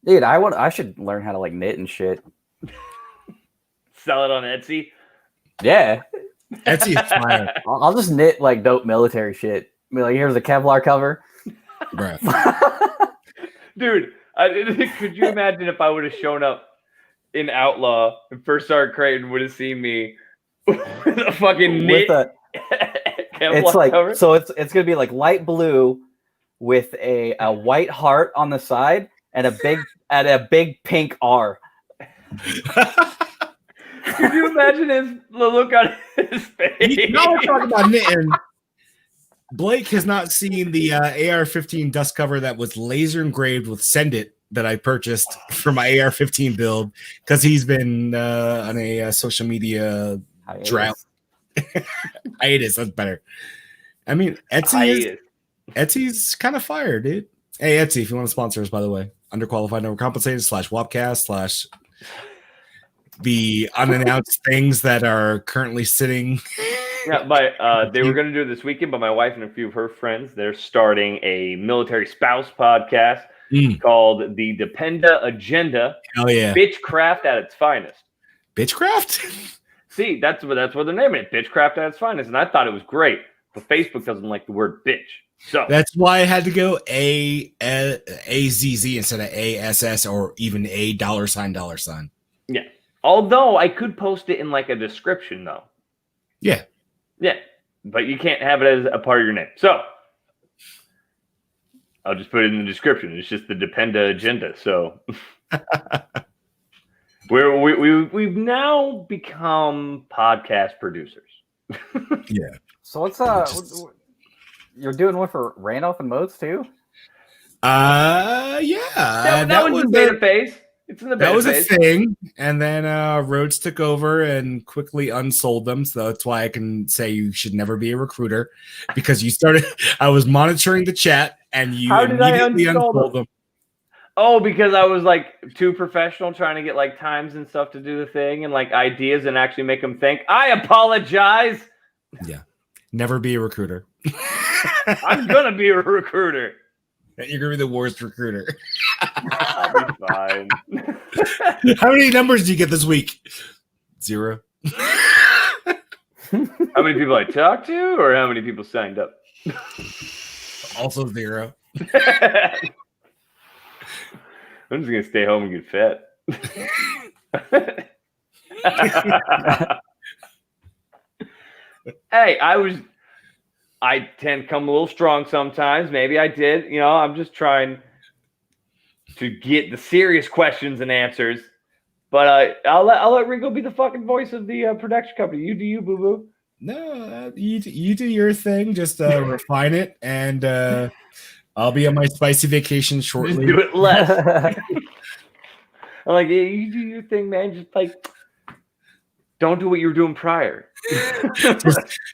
Dude, I should learn how to like knit and shit. Sell it on Etsy. Yeah. Etsy is fire. I'll just knit like dope military shit. Be like, here's a Kevlar cover. Bruh. Dude, could you imagine if I would have shown up in Outlaw and First Sergeant Creighton would have seen me with a fucking knit Kevlar it's like cover? So it's gonna be like light blue with a white heart on the side and a big pink R. Could you imagine the look on his face? Now we're talking about knitting. Blake has not seen the AR-15 dust cover that was laser engraved with Send It that I purchased for my AR-15 build because he's been on a social media drought. Hiatus, that's better. I mean, Hiatus. Etsy's kind of fire, dude. Hey, Etsy, if you want to sponsor us, by the way, underqualified, overcompensated /Wopcast / the unannounced things that are currently sitting. Yeah, but they were going to do it this weekend, but my wife and a few of her friends, they're starting a military spouse podcast called the Dependa Agenda. Hell yeah. Bitchcraft at its finest. Bitchcraft? See, that's what they're naming it. Bitchcraft at its finest. And I thought it was great. But Facebook doesn't like the word bitch. So that's why I had to go AZZ instead of ASS or even $. Yeah. Although I could post it in like a description though. Yeah. Yeah. But you can't have it as a part of your name. So I'll just put it in the description. It's just the Dependa Agenda. So we've now become podcast producers. Yeah. So what's you're doing one for Randolph and Modes too? Yeah. That was in beta phase. It's in the beta That was phase. a thing, and then Rhodes took over and quickly unsold them. So that's why I can say you should never be a recruiter, because you started. I was monitoring the chat, and you immediately unsold them. Oh, because I was like too professional, trying to get like times and stuff to do the thing, and like ideas, and actually make them think. I apologize. Yeah, never be a recruiter. I'm gonna be a recruiter. You're gonna be the worst recruiter. I'll be fine. How many numbers do you get this week? 0. How many people I talked to, or how many people signed up? Also 0. I'm just gonna stay home and get fat. Hey, I tend to come a little strong sometimes. Maybe I did. You know, I'm just trying to get the serious questions and answers. But I'll let Ringo be the fucking voice of the production company. You do you, boo boo. No, you do your thing. Just refine it, and I'll be on my spicy vacation shortly. Just do it less. I'm like, yeah, you do your thing, man. Just like, don't do what you were doing prior.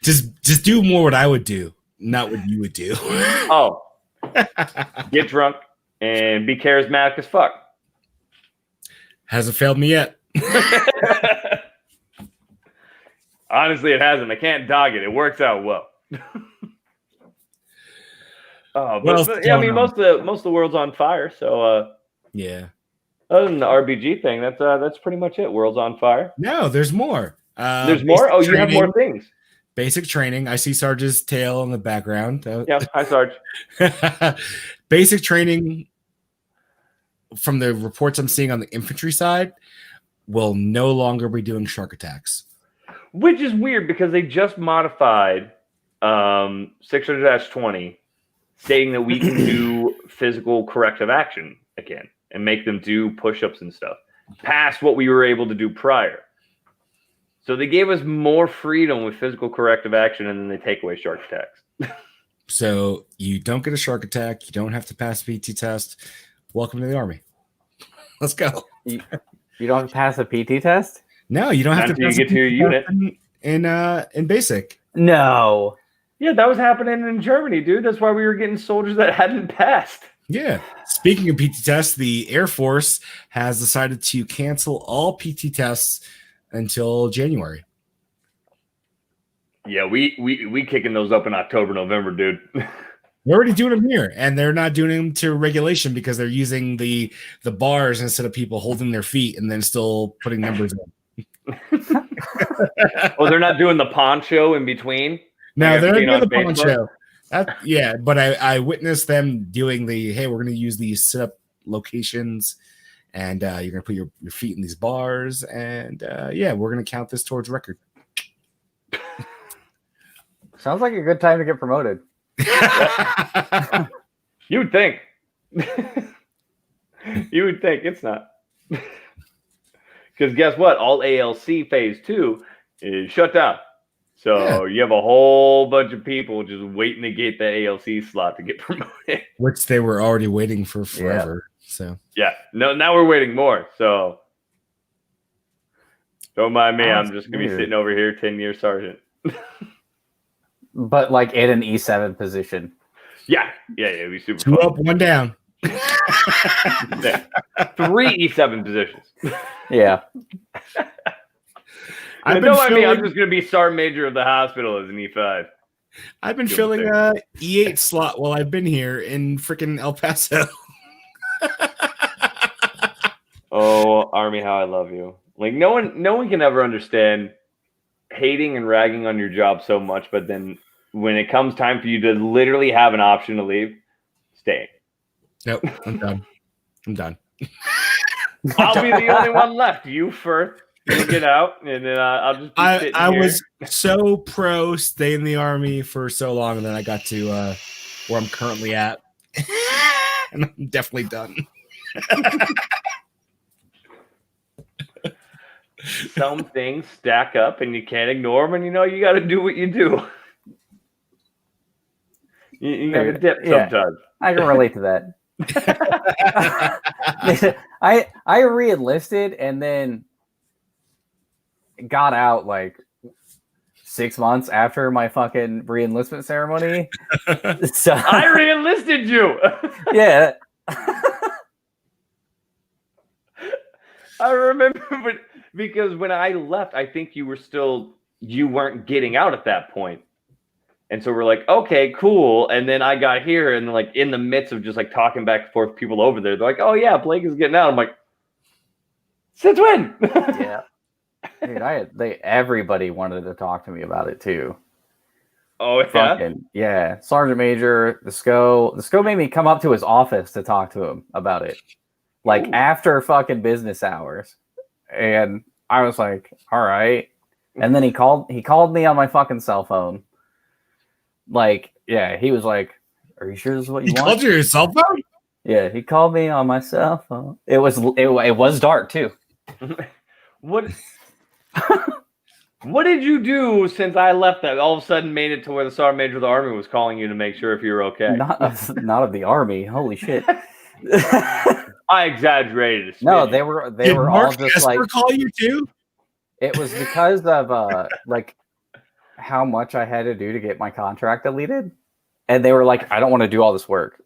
just do more what I would do, not what you would do. Oh, get drunk and be charismatic as fuck. Hasn't failed me yet. Honestly, it hasn't. I can't dog it. It works out well. I mean, most of the world's on fire. So yeah. Other than the RBG thing, that's pretty much it. World's on fire. No, there's more. There's more. Oh, you have more things. Basic training. I see Sarge's tail in the background. Yeah, hi Sarge. Basic training, from the reports I'm seeing on the infantry side, will no longer be doing shark attacks. Which is weird because they just modified 600-20, stating that we can do physical corrective action again and make them do push-ups and stuff past what we were able to do prior. So they gave us more freedom with physical corrective action, and then they take away shark attacks. So you don't get a shark attack. You don't have to pass a PT test. Welcome to the Army. Let's go. You don't have to pass a PT test? No, you don't have to pass get to your unit in basic. No. Yeah, that was happening in Germany, dude. That's why we were getting soldiers that hadn't passed. Yeah. Speaking of PT tests, the Air Force has decided to cancel all PT tests until January. Yeah, we kicking those up in October, November, dude. They're already doing them here, and they're not doing them to regulation because they're using the bars instead of people holding their feet and then still putting numbers in. Oh, they're not doing the poncho in between? No, they're doing doing the Facebook? poncho. Yeah, but I witnessed them doing hey, we're going to use these sit-up locations, and you're going to put your feet in these bars, and yeah, we're going to count this towards record. Sounds like a good time to get promoted. You would think. You would think it's not. Because guess what? All ALC phase 2 is shut down. So you have a whole bunch of people just waiting to get the ALC slot to get promoted. Which they were already waiting for forever. Yeah. So yeah, no, now we're waiting more. So don't mind me. I'm just gonna be sitting over here, 10-year sergeant. But like in an E7 position. Yeah, it'd be super 2 fun. up, 1 down. Yeah. 3 E7 positions. Yeah. I've been No, I mean, filling, I'm just going to be sergeant major of the hospital as an E5. I've been Good filling thing. a E8 slot while I've been here in freaking El Paso. Oh, Army, how I love you. Like no one can ever understand hating and ragging on your job so much, but then when it comes time for you to literally have an option to leave, stay. Nope, I'm done. I'll be the only one left. You first. You get out, and then I'll just be sitting I here. was so pro stay in the Army for so long, and then I got to where I'm currently at. And I'm definitely done. Some things stack up, and you can't ignore them, and you got to do what you do. You got to dip Yeah. sometimes. I can relate to that. I re-enlisted and then got out like 6 months after my fucking re-enlistment ceremony. So I re-enlisted you. yeah. I remember, but because when I left, I think you weren't getting out at that point. And so we're like, okay, cool. And then I got here and like in the midst of just like talking back and forth with people over there, they're like, oh yeah, Blake is getting out. I'm like, since when? Yeah. Dude, everybody wanted to talk to me about it too. Oh yeah. Fucking, yeah. Sergeant Major, the SCO made me come up to his office to talk to him about it. Like after fucking business hours. And I was like, all right. And then he called me on my fucking cell phone. Like, yeah, he was like, are you sure this is what you want? He called you your cell phone? Yeah, he called me on my cell phone. It was dark too. What did you do since I left that all of a sudden made it to where the sergeant major of the Army was calling you to make sure if you were okay? Not of the Army. Holy shit. I exaggerated. No, they were Did all Mark just Esper like, call you too? it was because of like how much I had to do to get my contract deleted. And they were like, I don't want to do all this work.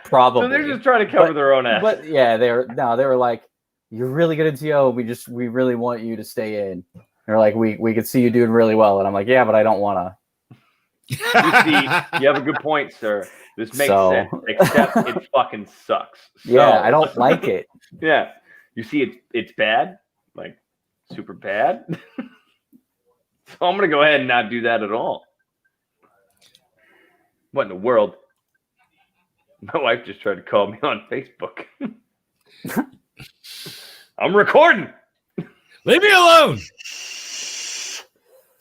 Probably. So they're just trying to cover their own ass. But yeah, they were like, you're really good at TO. We really want you to stay in. They're like, we could see you doing really well. And I'm like, yeah, but I don't want to. You see, you have a good point, sir. This makes sense, except it fucking sucks. So, Yeah, I don't like it. Yeah. You see, it's bad, like super bad. So I'm going to go ahead and not do that at all. What in the world? My wife just tried to call me on Facebook. I'm recording. Leave me alone.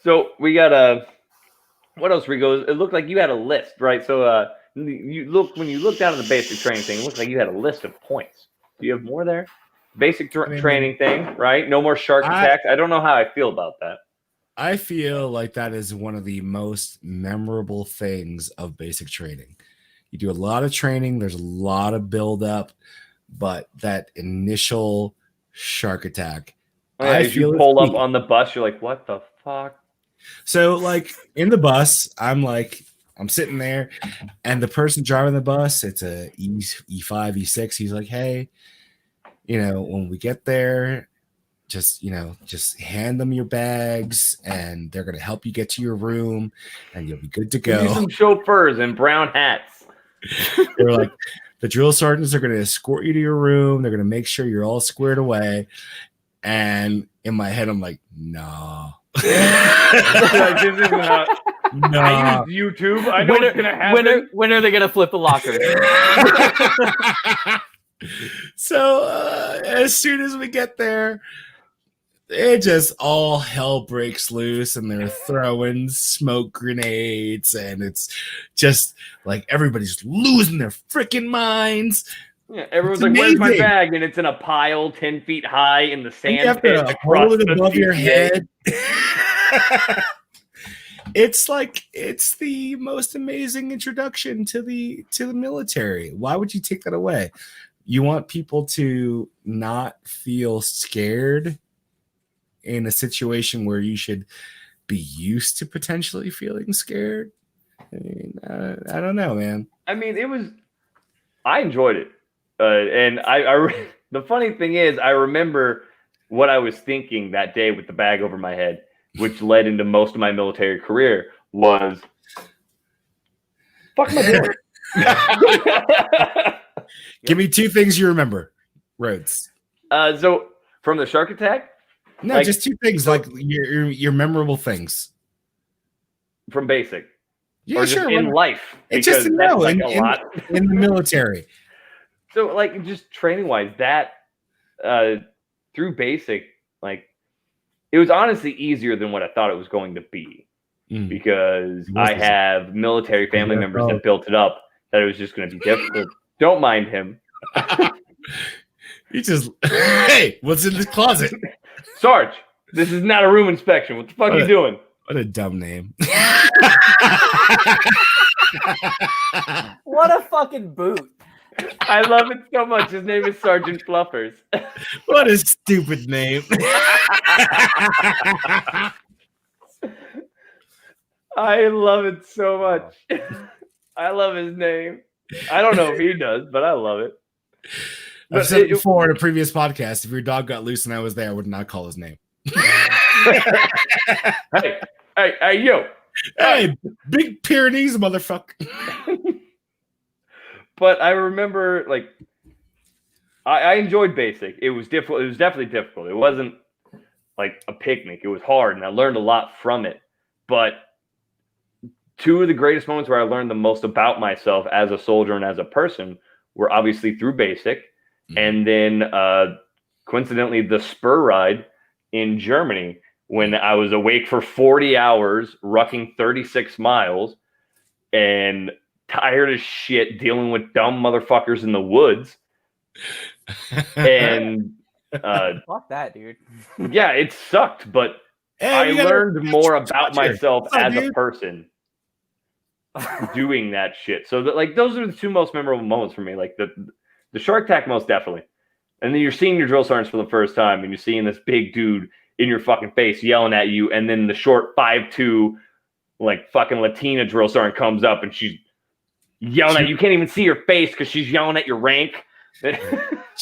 So we got what else, Rigo? It looked like you had a list, right? So when you look down at the basic training thing, it looked like you had a list of points. Do you have more there? Basic training thing, right? No more shark attacks. I don't know how I feel about that. I feel like that is one of the most memorable things of basic training. You do a lot of training, there's a lot of build up, but that initial shark attack, As you pull up on the bus, you're like, what the fuck? So like in the bus, I'm sitting there and the person driving the bus, it's a E5, E6. He's like, hey, when we get there, just hand them your bags and they're going to help you get to your room and you'll be good to go. Some chauffeurs in brown hats. They're like, the drill sergeants are going to escort you to your room. They're going to make sure you're all squared away. And in my head, I'm like, nah. This isn't how, No. I use YouTube. I know what's going to happen. When are they going to flip the locker? So as soon as we get there, it just all hell breaks loose and they're throwing smoke grenades and it's just like everybody's losing their freaking minds. Yeah, everyone's like, where's my bag? And it's in a pile 10 feet high in the sand. You have to hold it above your head. It's the most amazing introduction to the military. Why would you take that away? You want people to not feel scared in a situation where you should be used to potentially feeling scared. I mean, I don't know, man. I mean, I enjoyed it. And the funny thing is, I remember what I was thinking that day with the bag over my head, which led into most of my military career, was, fuck am I doing? Give me 2 things you remember, Rhodes. So from the shark attack? No, Like- just 2 things, like your memorable things. From basic. Yeah, or just sure. in life. It's just Because no, that's like in, a in- lot. in the military. So like just training wise, that through basic, like it was honestly easier than what I thought it was going to be. Mm. Because What I is it? have military family Yeah, members oh. that built it up that it was just going to be difficult. Don't mind him. You just hey, what's in this closet? Sarge, this is not a room inspection. What the fuck are you doing? What a dumb name. What a fucking boot. I love it so much. His name is Sergeant Fluffers. What a stupid name. I love it so much. I love his name. I don't know if he does, but I love it. I've But said it- before in a previous podcast, if your dog got loose and I was there, I would not call his name. Hey, yo. Hey, big Pyrenees, motherfucker. But I remember, like, I enjoyed basic. It was difficult. It was definitely difficult. It wasn't like a picnic. It was hard, and I learned a lot from it. But 2 of the greatest moments where I learned the most about myself as a soldier and as a person were obviously through basic, and then coincidentally the spur ride in Germany when I was awake for 40 hours, rucking 36 miles, and tired as shit dealing with dumb motherfuckers in the woods. And Fuck that, dude. yeah, it sucked, but Hey, I we gotta- learned more about Roger. myself What's up, as a dude? person doing that shit. So that, like, those are the 2 most memorable moments for me. Like the shark attack, most definitely. And then you're seeing your drill sergeants for the first time, and you're seeing this big dude in your fucking face yelling at you, and then the short 5'2", like fucking Latina drill sergeant comes up and she's yelling at you. You can't even see her face because she's yelling at your rank.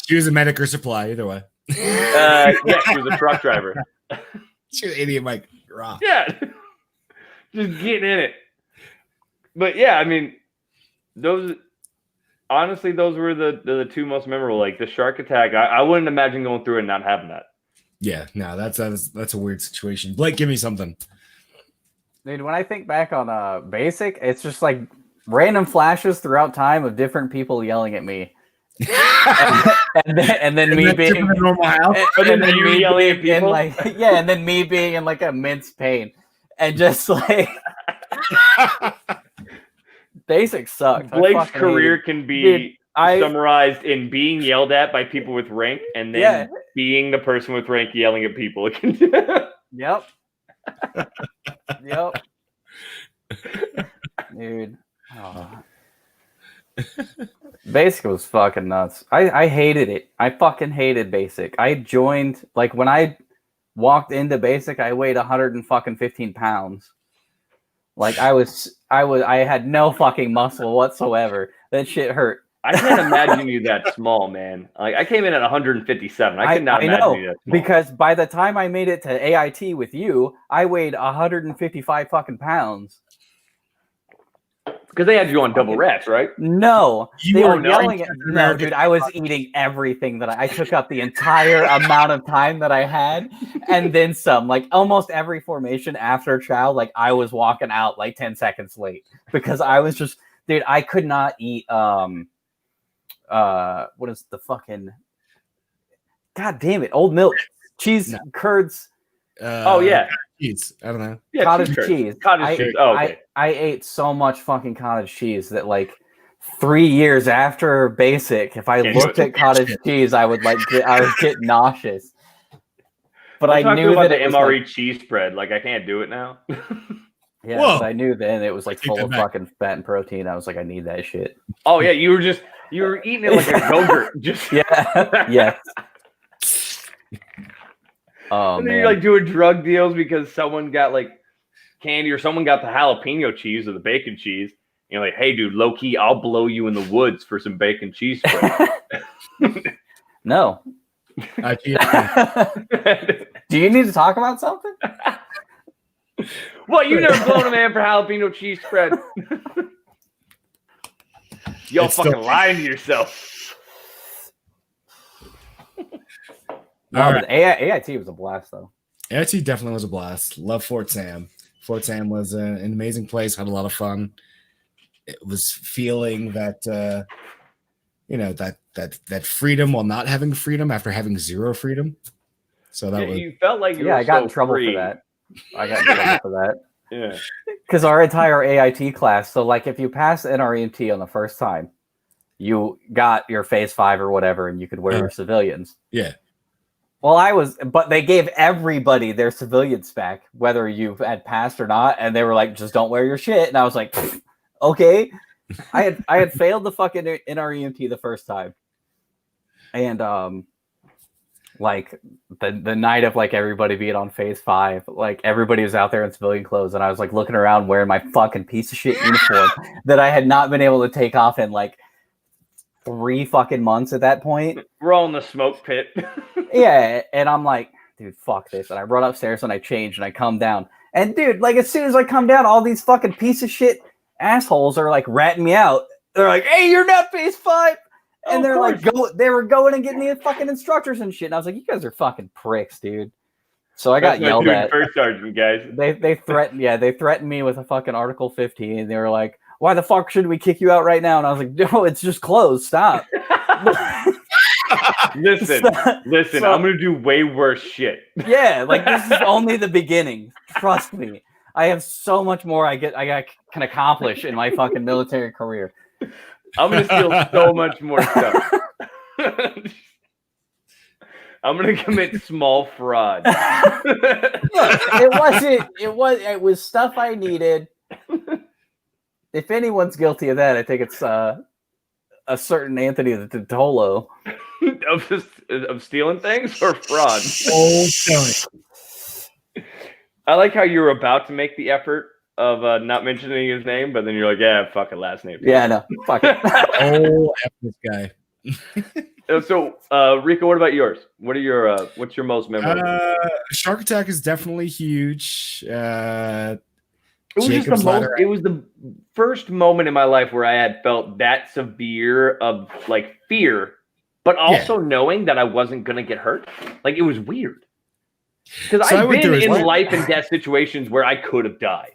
She was a medic or supply, either way. Yeah, she was a truck driver. She was an idiot, Mike. Raw. Yeah, just getting in it. But yeah, I mean, those honestly, those were the 2 most memorable. Like the shark attack, I wouldn't imagine going through it and not having that. Yeah, no, that's a weird situation. Blake, give me something. Dude, when I think back on basic, it's just like random flashes throughout time of different people yelling at me. and then me That's being different than normal house. And then you yelling at being in people? like and then me being in like immense pain and just like basic sucked. I Blake's fucking career hated- can be Dude, I summarized in being yelled at by people with rank, and then yeah, being the person with rank yelling at people. yep. Yep. Dude. Oh. Basic was fucking nuts. I hated it. I fucking hated basic. I joined like when I walked into basic, I weighed 115 pounds. Like I had no fucking muscle whatsoever. That shit hurt. I can't imagine you that small, man. Like I came in at 157. I could not imagine know, you that small. because by the time I made it to AIT with you, I weighed 155 fucking pounds. Because they had you on double reps, right? No, You they are were not yelling at Captain no, America. dude. I was eating everything that I took up the entire amount of time that I had, and then some. Like almost every formation after chow, like I was walking out like 10 seconds late because I was just, dude. I could not eat. What is the fucking? God damn it! Old milk, cheese, No. curds, Oh yeah, cheese. I don't know. yeah. cottage curds. cheese. Cottage cheese. Oh, okay. I ate so much fucking cottage cheese that like 3 years after basic, if I Can't do looked it. at cottage cheese, I would I would get nauseous. But I Talking knew about that the it was MRE like, cheese spread. Like I can't do it now. yeah, Whoa. but I knew then it was like Take full that of back. fucking fat and protein. I was like, I need that shit. Oh yeah, you were eating it like a yogurt. Just Yeah, yes. Oh and then man, you're like doing drug deals because someone got like candy, or someone got the jalapeno cheese or the bacon cheese. You're like, hey, dude, low key, I'll blow you in the woods for some bacon cheese spread. No. Do you need to talk about something? What, you never blown a man for jalapeno cheese spread? Y'all It's fucking still- lying to yourself. No, All but AIT was a blast, though. AIT definitely was a blast. Love Fort Sam. Fort Sam was an amazing place. Had a lot of fun. It was feeling that that freedom while not having freedom after having zero freedom. So that was You felt like you were I got in so trouble free. for that. I got in trouble for that. Yeah. Because our entire AIT class, so like if you pass NREMT on the first time, you got your phase 5 or whatever, and you could wear your civilians. yeah. Well, but they gave everybody their civilians back, whether you had passed or not, and they were like, just don't wear your shit. And I was like, okay. I had failed the fucking NREMT the first time. And like the night of like everybody being on phase 5, like everybody was out there in civilian clothes, and I was like looking around wearing my fucking piece of shit uniform that I had not been able to take off in like 3 fucking months at that point. We're all in the smoke pit. Yeah, and I'm like, dude, fuck this. And I run upstairs and I change and I come down. And dude, like as soon as I come down, all these fucking piece of shit assholes are like ratting me out. They're like, hey, you're not phase 5. And they're like, they were going and getting the fucking instructors and shit. And I was like, you guys are fucking pricks, dude. So I got That's my yelled dude, at. First sergeant, guys. They threatened me with a fucking Article 15. And they were like, why the fuck should we kick you out right now? And I was like, no, it's just closed. Stop. Listen, So- I'm gonna do way worse shit. Yeah, like this is only the beginning. Trust me. I have so much more I can accomplish in my fucking military career. I'm gonna steal so much more stuff. I'm gonna commit small fraud. It was stuff I needed. If anyone's guilty of that, I think it's a certain Anthony Tolo. of stealing things or fraud. Old Tony. I like how you were about to make the effort of not mentioning his name, but then you're like, yeah, fuck it, last name. Yeah, no, fuck it. Oh, F this guy. So, Rico, what about yours? What's your most memorable? Shark Attack is definitely huge. It was Jacob's Ladder. It was the first moment in my life where I had felt that severe of like fear, but also knowing that I wasn't gonna get hurt. Like it was weird because I've been in life and death situations where I could have died,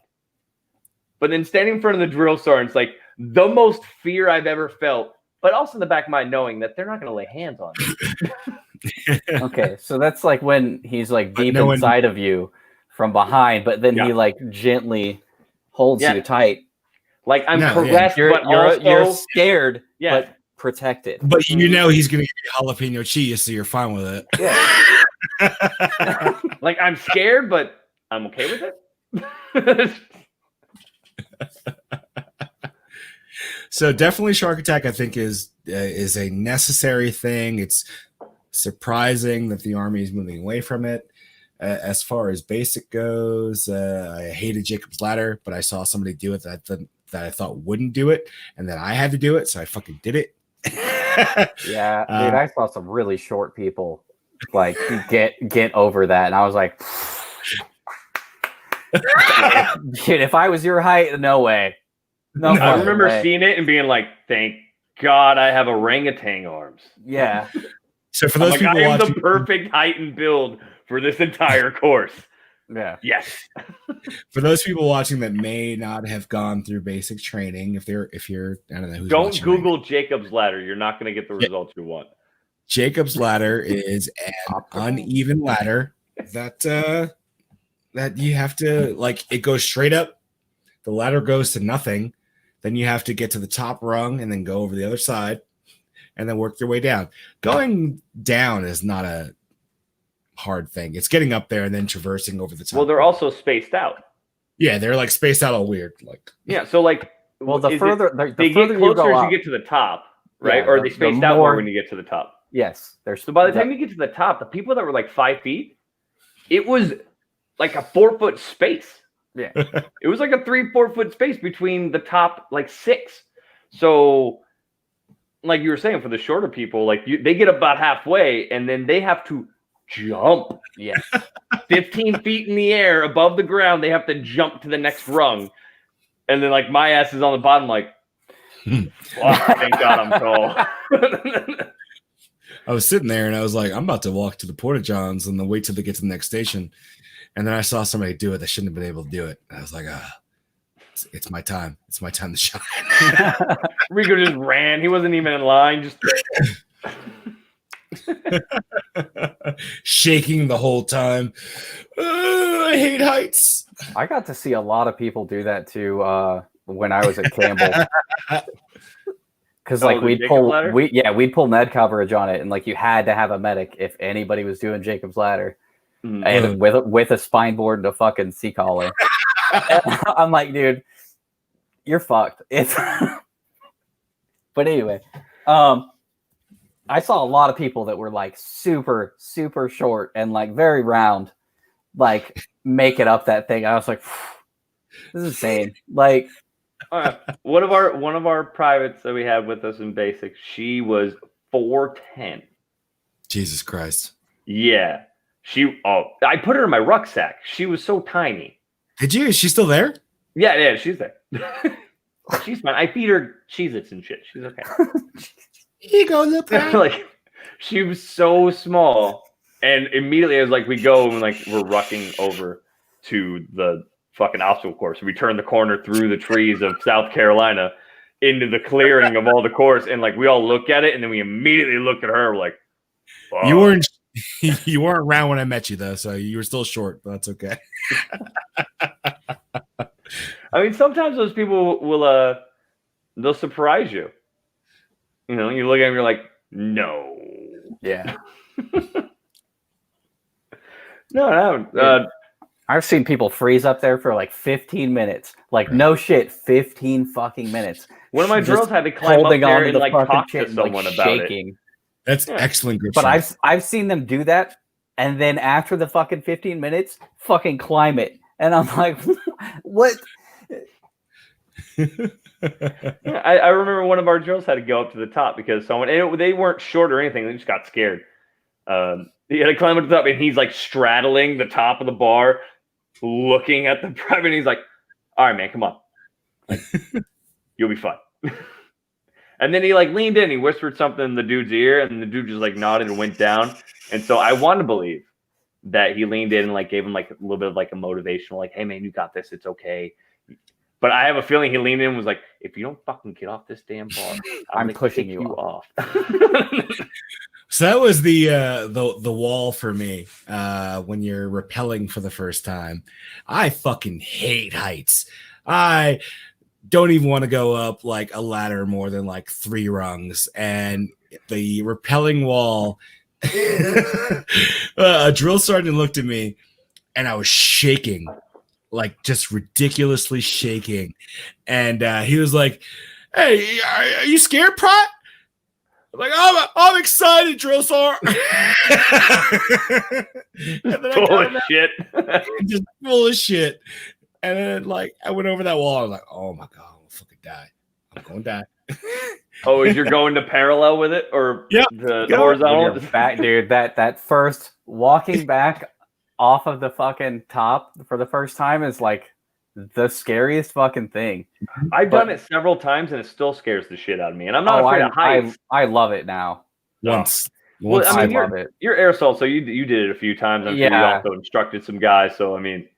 but then standing in front of the drill sergeant's like the most fear I've ever felt. But also in the back of my mind knowing that they're not gonna lay hands on me. Okay, so that's like when he's like deep inside of you from behind, but then he like gently holds you tight. Like I'm caressed, but you're scared, Yeah. but protected. But you know he's gonna give you jalapeno cheese, so you're fine with it. Yeah. Like I'm scared, but I'm okay with it. So definitely Shark Attack, I think, is a necessary thing. It's surprising that the Army is moving away from it. As far as basic goes, I hated Jacob's Ladder, but I saw somebody do it that I thought wouldn't do it, and then I had to do it, so I fucking did it. Yeah, dude, I saw some really short people like get over that, and I was like, dude, if I was your height, no way. No, I remember way. seeing it and being like, "Thank God I have orangutan arms." Yeah. So for those people I am watching, the perfect height and build for this entire course. Yeah. Yes. for those people watching that may not have gone through basic training, if you're, I don't know who's Don't watching Google Jacob's Ladder. You're not going to get the results you want. Jacob's Ladder is an uneven ladder that you have to, like, it goes straight up. The ladder goes to nothing. Then you have to get to the top rung and then go over the other side and then work your way down. Going down is not a hard thing. It's getting up there and then traversing over the top. Well, they're also spaced out. Yeah, they're like spaced out all weird. Like, Yeah. So like, Well, the is further it, the they further get you closer go as up, you get to the top, right? Yeah, or are the- they spaced the out more more- when you get to the top? yes, there's So by the time you get to the top, the people that were like 5 feet, it was like a 4 foot space. Yeah. It was like a 3-4 foot space between the top like 6. So like you were saying, for the shorter people, like they get about halfway and then they have to jump. Yeah. 15 feet in the air above the ground. They have to jump to the next rung. And then like my ass is on the bottom, like, wow, thank God I'm tall. I was sitting there and I was like, I'm about to walk to the Porta Johns and then wait till they get to the next station. And then I saw somebody do it that shouldn't have been able to do it. And I was like, it's my time. It's my time to shine. Rico just ran. He wasn't even in line. Just shaking the whole time. I hate heights. I got to see a lot of people do that too when I was at Campbell. Because like we'd pull med coverage on it, and like you had to have a medic if anybody was doing Jacob's Ladder, and with a spine board and a fucking C collar. I'm like, dude, you're fucked. It's but anyway, I saw a lot of people that were like super, super short and like very round, like make it up that thing. I was like, this is insane. Like, one of our privates that we had with us in basic, she was 4'10". Jesus Christ. Yeah. I put her in my rucksack. She was so tiny. Did you? Is she still there? Yeah, she's there. She's fine. I feed her Cheez-Its and shit. She's okay. Here you go, little pal. Like, she was so small. And immediately as like we go and like we're rucking over to the fucking obstacle course. We turn the corner through the trees of South Carolina into the clearing of all the course, and like we all look at it, and then we immediately look at her like, oh. You weren't around when I met you though, so you were still short, but that's okay. I mean, sometimes those people will they'll surprise you. You know, you look at them, you're like, no. yeah. No. I've seen people freeze up there for like 15 minutes. Like, no shit, 15 fucking minutes. One of my drills had to climb up there and like talk to someone about it. That's excellent grip But strength. I've seen them do that, and then after the fucking 15 minutes, fucking climb it. And I'm like, what? I remember one of our drills had to go up to the top because they weren't short or anything. They just got scared. He had to climb up to the top, and he's like straddling the top of the bar, looking at the private. And he's like, all right, man, come on. Like, you'll be fine. And then he like leaned in, he whispered something in the dude's ear, and the dude just like nodded and went down. And so I want to believe that he leaned in and like gave him like a little bit of like a motivational, like, hey man, you got this, it's okay. But I have a feeling he leaned in and was like, if you don't fucking get off this damn bar, I'm pushing you off. So that was the wall for me when you're rappelling for the first time. I fucking hate heights. I don't even want to go up like a ladder more than like 3 rungs. And the rappelling wall, a drill sergeant looked at me and I was shaking, like just ridiculously shaking. And he was like, hey, are you scared, Pratt? I'm like, I'm excited, drill sergeant. Full of shit. Just full of shit. And then, like, I went over that wall. I was like, oh my God, I'm going to fucking die. I'm going to die. Oh, is you're going to parallel with it or the horizontal? Back, dude, that first walking back off of the fucking top for the first time is like the scariest fucking thing. I've done it several times and it still scares the shit out of me. And I'm not afraid of heights. I love it now. Once Well, I mean, love it. You're airsoft, so you did it a few times. I'm sure you also instructed some guys. So I mean,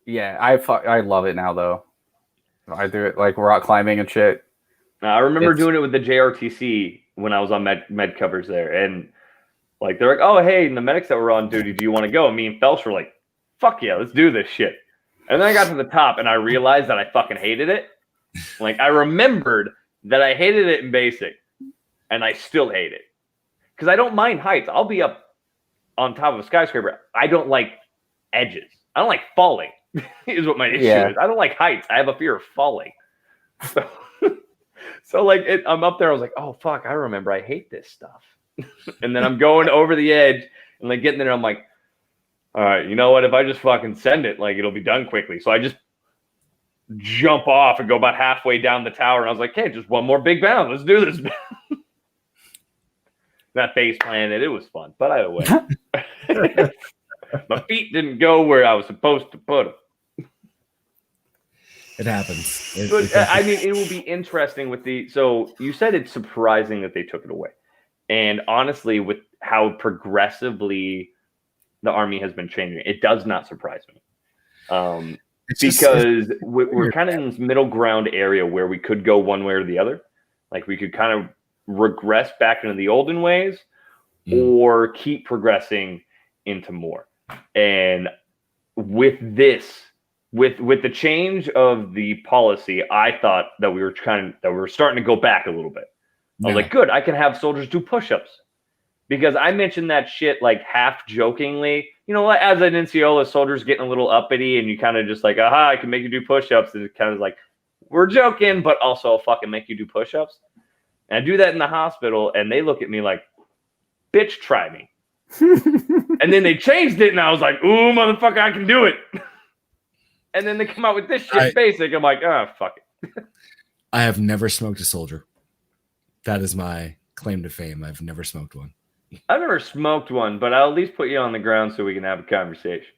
yeah, I love it now though. I do it like rock climbing and shit. I remember doing it with the JRTC when I was on med covers there, and like they're like, "Oh, hey, and the medics that were on duty, do you want to go?" And me and Felsh were like, "Fuck yeah, let's do this shit." And then I got to the top, and I realized that I fucking hated it. Like I remembered that I hated it in basic, and I still hate it because I don't mind heights. I'll be up on top of a skyscraper. I don't like edges. I don't like falling. Is what my issue is. I don't like heights. I have a fear of falling. So like I'm up there. I was like, oh fuck, I remember. I hate this stuff. And then I'm going over the edge and like getting there. I'm like, all right, you know what? If I just fucking send it, like it'll be done quickly. So I just jump off and go about halfway down the tower. And I was like, hey, just one more big bound. Let's do this. That face planted. It was fun, but I went. My feet didn't go where I was supposed to put them. It happens. I mean, it will be interesting with the. So you said it's surprising that they took it away, and honestly, with how progressively the Army has been changing, it does not surprise me. Because we're kind of in this middle ground area where we could go one way or the other. Like we could kind of regress back into the olden ways, or keep progressing into more. And with this. With the change of the policy, I thought that we were starting to go back a little bit. I was like, good, I can have soldiers do push-ups. Because I mentioned that shit like half jokingly. You know, as an NCO, a soldier's getting a little uppity and you kind of just like, aha, I can make you do push-ups. And it's kind of like, we're joking, but also I'll fucking make you do push-ups. And I do that in the hospital and they look at me like, bitch, try me. And then they changed it and I was like, ooh, motherfucker, I can do it. And then they come out with this shit basic. I'm like, oh, fuck it. I have never smoked a soldier. That is my claim to fame. I've never smoked one. I've never smoked one, but I'll at least put you on the ground so we can have a conversation.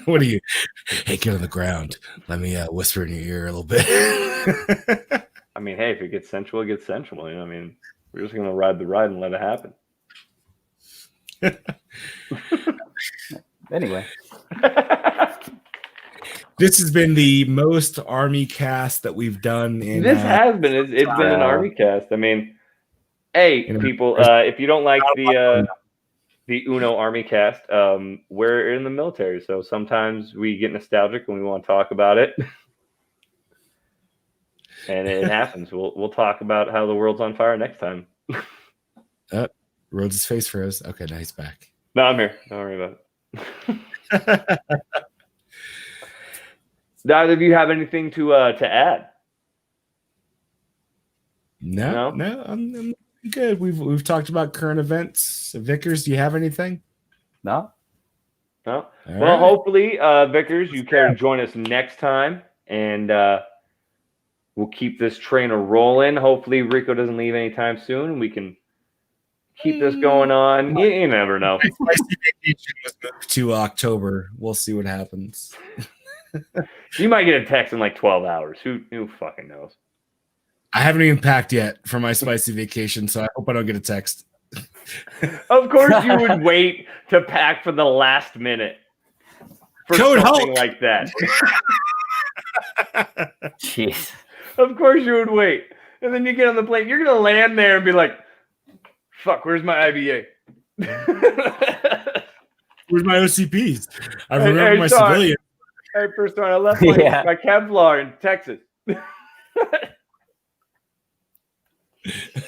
What are you? Hey, get on the ground. Let me whisper in your ear a little bit. I mean, hey, if it gets sensual, it gets sensual. You know, I mean, we're just going to ride the ride and let it happen. Anyway. This has been the most Army cast that we've done. This has been. It's been an Army cast. I mean, hey, people, if you don't like the Uno Army cast, we're in the military, so sometimes we get nostalgic when we want to talk about it. And it happens. We'll talk about how the world's on fire next time. Rhodes' face froze. Okay, now he's back. No, I'm here. Don't worry about it. Do either of you have anything to add? No, I'm good. We've talked about current events. Vickers, do you have anything? No. Well, hopefully, Vickers, you can join us next time, and we'll keep this train a rolling. Hopefully, Rico doesn't leave anytime soon, and we can keep this going on. You never know. Spicy vacation was moved to October. We'll see what happens. You might get a text in like 12 hours. Who fucking knows? I haven't even packed yet for my spicy vacation, so I hope I don't get a text. Of course, you would wait to pack for the last minute for Code something Hulk. like that. Jeez. Of course, you would wait, and then you get on the plane. You're gonna land there and be like, "Fuck, where's my IBA? Where's my OCPs? I remember my civilian." Hey, first one, I left my Kevlar in Texas.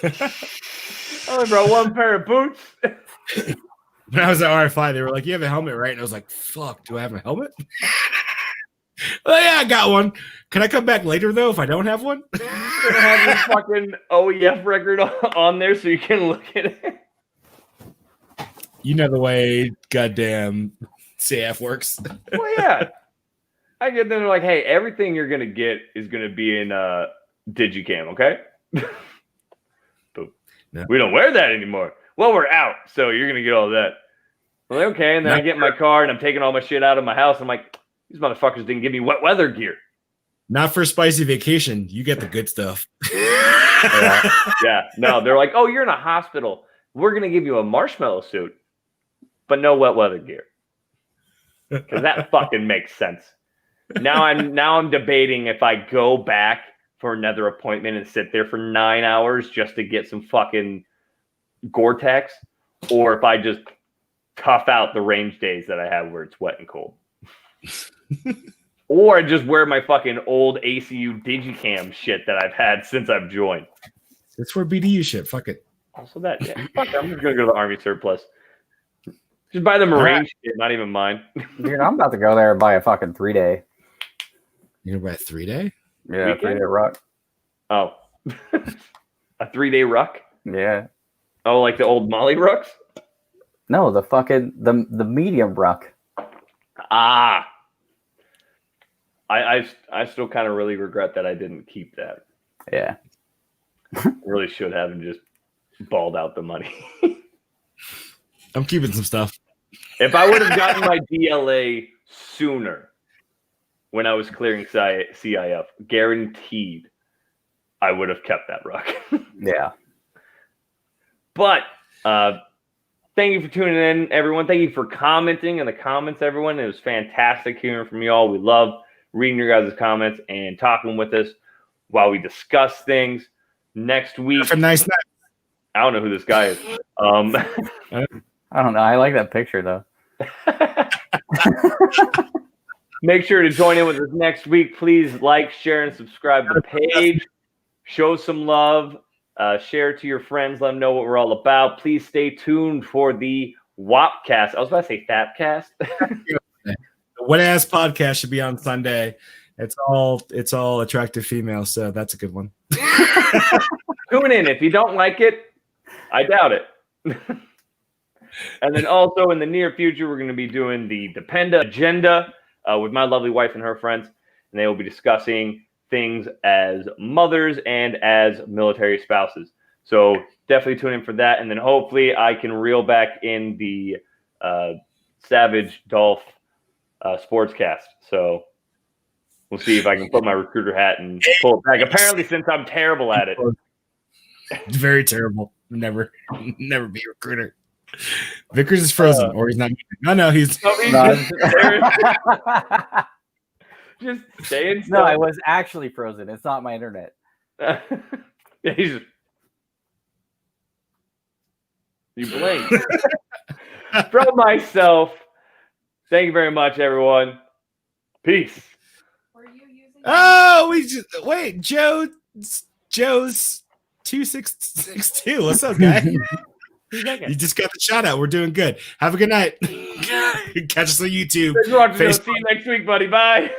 I only brought one pair of boots. When I was at RFI, they were like, "You have a helmet, right?" And I was like, "Fuck, do I have a helmet?" Oh yeah, I got one. Can I come back later though if I don't have one? You're gonna have your fucking OEF record on there so you can look at it. You know the way goddamn CF works. Well, yeah. I get them. They're like, "Hey, everything you're gonna get is gonna be in Digicam, okay?" But we don't wear that anymore. Well, we're out, so you're gonna get all that. I'm like, okay, and then I get in my car and I'm taking all my shit out of my house. I'm like, these motherfuckers didn't give me wet weather gear. Not for spicy vacation. You get the good stuff. Yeah. No, they're like, oh, you're in a hospital. We're gonna give you a marshmallow suit, but no wet weather gear. Because that fucking makes sense. Now I'm debating if I go back for another appointment and sit there for 9 hours just to get some fucking Gore-Tex, or if I just tough out the range days that I have where it's wet and cold. Or I just wear my fucking old ACU Digicam shit that I've had since I've joined. It's for BDU shit. Fuck it. Also that, yeah. Fuck it, I'm just gonna go to the Army surplus. Just buy the Marine shit, not even mine. Dude, I'm about to go there and buy a fucking 3-day. You're gonna buy a 3-day? Yeah, Weekend? 3-day ruck. Oh. A 3-day ruck? Yeah. Oh, like the old Molly rucks? No, the fucking the medium ruck. Ah. I still kind of really regret that I didn't keep that. Yeah. Really should have and just balled out the money. I'm keeping some stuff. If I would have gotten my DLA sooner when I was clearing CIF, guaranteed I would have kept that ruck. Yeah. But thank you for tuning in, everyone. Thank you for commenting in the comments, everyone. It was fantastic hearing from you all. We love reading your guys' comments and talking with us while we discuss things. Next week, Have a nice night. I don't know who this guy is. I don't know. I like that picture though. Make sure to join in with us next week. Please like, share, and subscribe to the page. Show some love. Share it to your friends. Let them know what we're all about. Please stay tuned for the WAPcast. I was about to say Fapcast. The Wet Ass Podcast should be on Sunday. It's all attractive females, so that's a good one. Tune in. If you don't like it, I doubt it. And then also in the near future, we're going to be doing the Dependa Agenda with my lovely wife and her friends, and they will be discussing things as mothers and as military spouses. So definitely tune in for that, and then hopefully I can reel back in the Savage Dolph Sportscast. So we'll see if I can put my recruiter hat and pull it back. Apparently, since I'm terrible at it. Very terrible. Never be a recruiter. Vickers is frozen, or he's not. No, he's. Just staying still. No, I was actually frozen. It's not my internet. Yeah, he's just... You blink. From myself, thank you very much, everyone. Peace. Oh, wait, Joe's 2662. What's up, guy? You just got the shout out. We're doing good. Have a good night. Catch us on YouTube. Thanks for watching. See you next week, buddy. Bye.